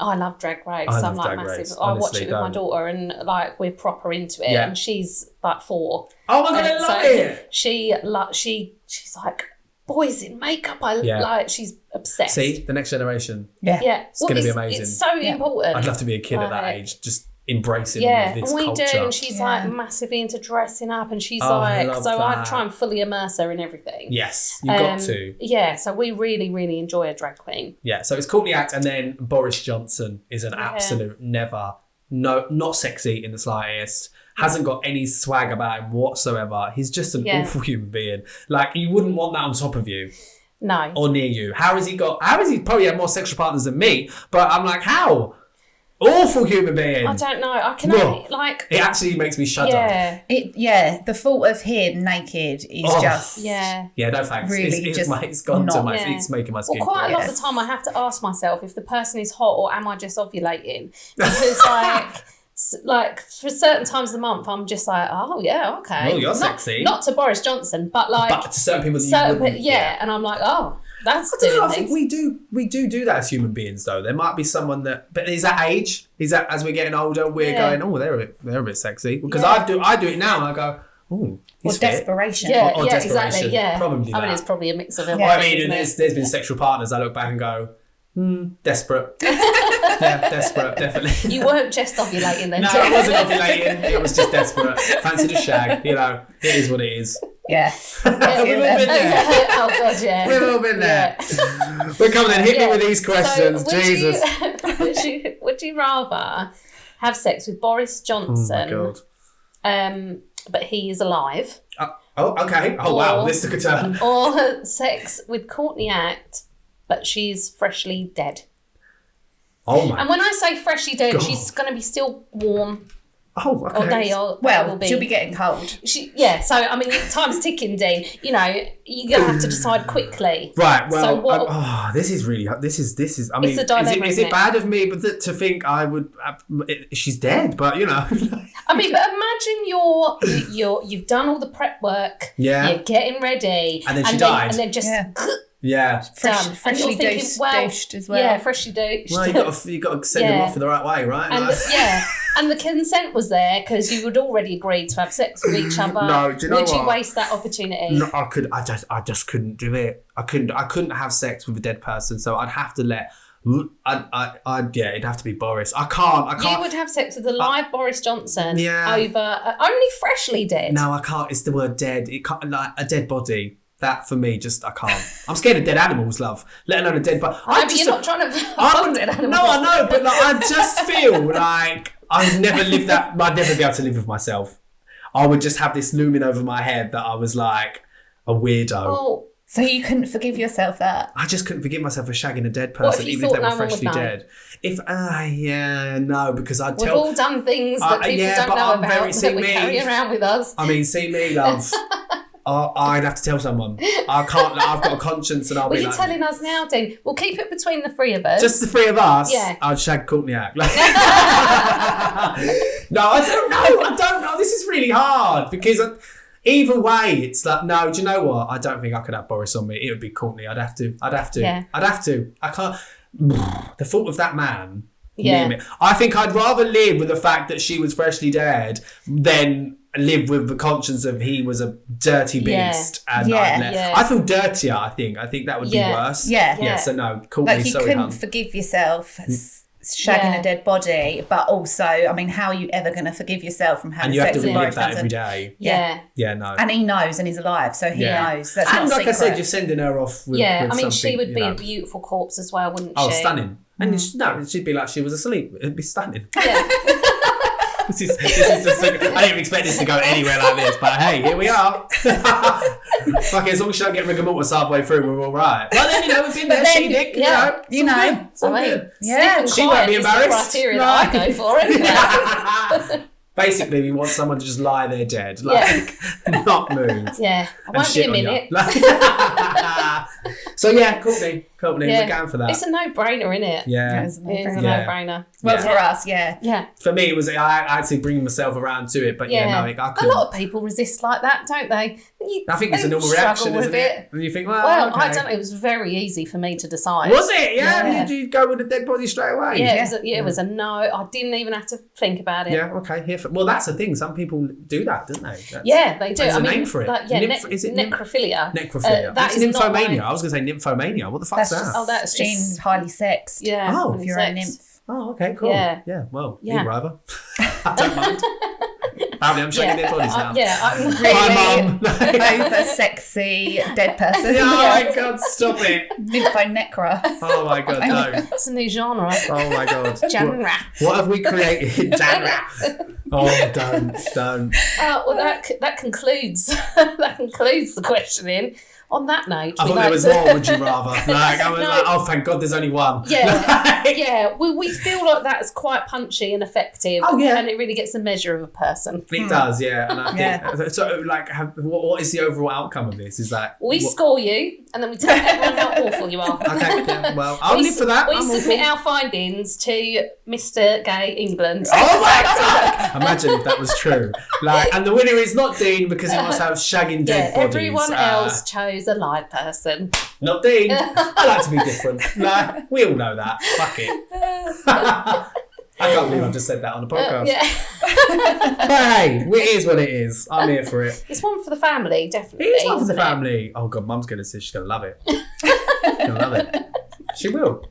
I love Drag Race. I love I'm like Drag massive. Race, I watch honestly, it with my don't. daughter, and like we're proper into it. Yeah. And she's like 4. Oh my god, I And love so it. She's like, boys in makeup. Yeah. Like she's obsessed. See, the next generation. yeah. Yeah, It's gonna be amazing. It's so important. I'd love to be a kid at that Like, age, just embracing Yeah, all of this and we culture. do. And she's Yeah. like massively into dressing up, and she's Oh, I like, love so I that. try and fully immerse her in everything. Yes, you've got to. Yeah, so we really, really enjoy a drag queen. Yeah, so it's Courtney Act, and then Boris Johnson is an absolute never, no, not sexy in the slightest. Hasn't got any swag about him whatsoever. He's just an awful human being. Like you wouldn't want that on top of you No. or near you. How has he probably had more sexual partners than me? But I'm like, how? Awful human being. I don't know. I can Whoa. only, like, It actually makes me shudder. yeah, The thought of him naked is Oh. just yeah. Yeah, no thanks. Really it's gone to not. my. Yeah. It's making my Well, skin. quite a crawl. lot of the time I have to ask myself if the person is hot or am I just ovulating? Because like for certain times of the month, I'm just like, oh yeah, okay. Oh, you're Not- sexy. Not to Boris Johnson, but like, But to certain people, that you wouldn't. and I'm like, oh, that's I don't know, doing I think things. we do that as human beings though. There might be someone that, but is that age? Is that as we're getting older, we're Yeah. going, oh, they're a bit sexy. Because Yeah. I do it now and I go, Ooh, or desperation. Yeah, or desperation. exactly. Yeah, Probably I mean, that. it's probably a mix of Well, everything. I mean, there's been sexual partners I look back and go, desperate. Yeah, desperate, definitely. You weren't just ovulating then. No, I wasn't ovulating. It was just desperate. Fancied a shag. You know, it is what it is. Yeah. We've all been there. Oh god, yeah. We've all been there. Yeah. We're coming in. Hit me with these questions. So Jesus. Would you rather have sex with Boris Johnson? Oh my god. But he is alive. Oh, okay. Oh wow, this took a turn. Or sex with Courtney Act, but she's freshly dead. Oh my. And when I say freshly dead, God. she's going to be still warm. Oh, okay. Or they are. Well, she'll be getting cold. So I mean, time's ticking, Dean. You know, you're going to have to decide quickly. Right. Well. So what, this is really. This is. I mean, It's a dilemma, is isn't it it? bad of me, to think I would? She's dead, but you know. I mean, but imagine you've done all the prep work. Yeah. You're getting ready, And then she died. and then just Yeah. done. Freshly and you're thinking, douched as well. Yeah, freshly douched. Well, you got to send them off in the right way, right? And and the consent was there because you had already agreed to have sex with each other. No, do you know Would you what? waste that opportunity? No, I just couldn't do it. I couldn't have sex with a dead person, so I'd have to let. It'd have to be Boris. I can't. You would have sex with a live Boris Johnson Yeah. over only freshly dead. No, I can't. It's the word dead. It can't, like a dead body. That for me, just I can't. I'm scared of dead animals, love. Let alone a dead body. You're not trying to fuck dead animals. No, I know, but like, I just feel like I'd never live that. I'd never be able to live with myself. I would just have this looming over my head that I was like a weirdo. Oh, So you couldn't forgive yourself that? I just couldn't forgive myself for shagging a dead What if person, you even if thought they were no one would freshly know? dead. No, because I'd we've tell. all done things that people yeah, don't but know I'm about very- see that we me. carry around with us. I mean, see me, love. I'd have to tell someone. I can't. I've got a conscience, and I'll Well, be you're like, telling us now, Dean. We'll keep it between the three of us. just the three of us. Yeah. I'd shag Courtney Act. No, I don't know. This is really hard because either way, it's like, no. Do you know what? I don't think I could have Boris on me. It would be Courtney. I'd have to. Yeah. I'd have to. I can't. The thought of that man. Yeah. near me. I think I'd rather live with the fact that she was freshly dead than live with the conscience of he was a dirty beast. Yeah. And Yeah. I feel dirtier. I think that would be worse. Yeah. Yeah. So no, Courtney. Like you sorry, couldn't hun. forgive yourself shagging a dead body, but also, I mean, how are you ever going to forgive yourself from having And you have sex to with relive Boris that Johnson? every day. Yeah. Yeah, no. And he knows, and he's alive, so he knows. That's And not like a I secret. said, you're sending her off with, Yeah, with I mean, she something, would you be know. a beautiful corpse as well, wouldn't Oh, she? stunning. And she'd be like she was asleep. It'd be stunning. Yeah. This is I didn't even expect this to go anywhere like this, but hey, here we are. Fuck it, as long as she don't get rigor mortis halfway through, we're all right. Well, then, we've been there, then, she Dick, you know. it's all I mean, good. Yeah, sleep she and won't be quiet is embarrassed. the criteria No. that I go for anyway. Basically, we want someone to just lie there dead, like not move. Yeah, I and won't be shit a on you. minute. So yeah, Courtney, Yeah. we're going for that. It's a no-brainer, isn't it? Yeah. It's a Yeah. no-brainer. Well, Yeah. for us, yeah. Yeah. For me, it was I actually bring myself around to it, but I A couldn't. lot of people resist like that, don't they? I think it's a they normal struggle reaction, with isn't it? And you think, well, Well, okay. I don't know. It was very easy for me to decide. Was it? Yeah, Yeah. You'd go with the dead body straight away. Yeah, it was a no. I didn't even have to think about it. Yeah, okay. Well, that's the thing. Some people do that, don't they? Yeah, they do. There's I a mean, name for it. Like, Is it necrophilia? Necrophilia. That That's is not nymphomania. my- I was going to say nymphomania. What the fuck's That's that? just that's being just highly sexed. yeah. Oh, having If you're a sex. nymph. Oh, okay, cool. Yeah. Well, Yeah. either either. I don't mind. Apparently, I'm shaking their bodies now. I'm Hi, Mum. Over sexy dead person. Oh my God, stop it. Nymphonecra. Oh my God, no. That's a new genre. Oh my God. Genre. What have we created? Genre. Oh, don't. Well, that concludes the questioning. On that note, I we thought there like was to- more, would you rather? Like, I was No. like, oh, thank God there's only one. Yeah, yeah. We feel like that's quite punchy and effective. Oh, yeah. And it really gets a measure of a person. It does, yeah. And I think, so like, what is the overall outcome of this? Is that... We score you, and then we tell everyone how awful you are. Okay, yeah, well, I'll live for that. We I'm submit awful. our findings to Mr. Gay England. Oh my God! Imagine if that was true. Like, and the winner is not Dean because he must have shagging Yeah, dead bodies. everyone else chose a live person. Not Dean. I like to be different. Like, we all know that. Fuck it. I can't believe I just said that on the podcast. Yeah. But hey, it is what it is. I'm here for it. It's one for the family, definitely. It is one for the isn't it? family. Oh God, Mum's gonna say she's gonna love it. She's gonna love it. She will.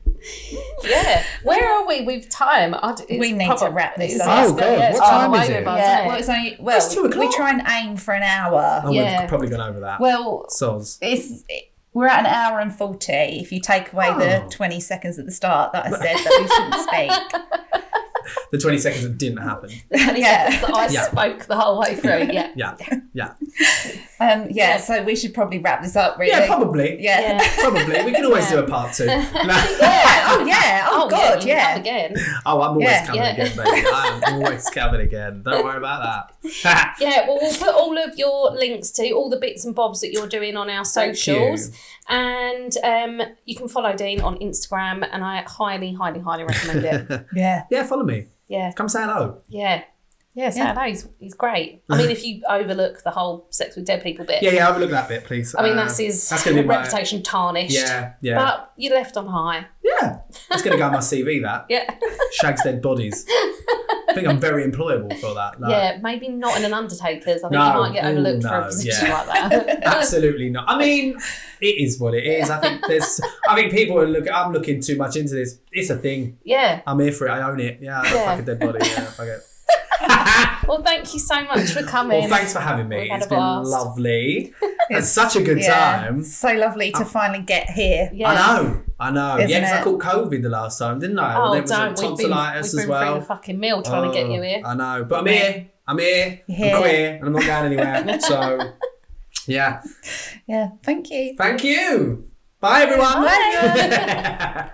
Yeah. Where are we with time? We need to wrap this up. Oh God, what time is it? Yeah, well, it's only, It's 2 o'clock. we try and aim for an hour. Oh, Yeah. we've probably gone over that. Well, Soz. we're at an hour and 40 if you take away the 20 seconds at the start that I said that we shouldn't speak. The 20 seconds that didn't happen. Yeah. That I spoke the whole way through. Yeah. Yeah, so we should probably wrap this up, really. Yeah, probably. Yeah. Probably. We can always do a part 2. Yeah. Oh, God, you yeah. come again. Oh, I'm always Yeah. coming again, baby. I'm always coming again. Don't worry about that. Yeah, well, we'll put all of your links to all the bits and bobs that you're doing on our socials. And you can follow Dean on Instagram, and I highly, highly, highly recommend it. Yeah. Yeah, follow me. Yeah. Come say hello. Yeah. Yeah, Saturday, he's great. I mean, if you overlook the whole sex with dead people bit. Yeah, overlook that bit, please. I mean, that's his gonna be reputation tarnished. Yeah. But you left on high. Yeah. That's going to go on my CV, that. Yeah. Shags dead bodies. I think I'm very employable for that. Like, Yeah, maybe not in an Undertaker's. I think No. you might get overlooked for a No, position yeah. like that. Absolutely not. I mean, it is what it is. I think people are I'm looking too much into this. It's a thing. Yeah. I'm here for it. I own it. Yeah, I got fuck a dead body. Yeah, fuck it. Well, thank you so much for coming. Well, thanks for having me. We've had It's a been blast. lovely. It's such a good time. So lovely to finally get here. Yeah. I know. Isn't Yeah, because I it? caught COVID the last time, didn't I? Oh, there was don't. We've been tonsillitis as through well. the fucking mill trying to get you here. I know. But I'm here. I'm Here. queer and I'm not going anywhere. So, yeah. Yeah. Thank you. Thank you. Bye, everyone. Bye.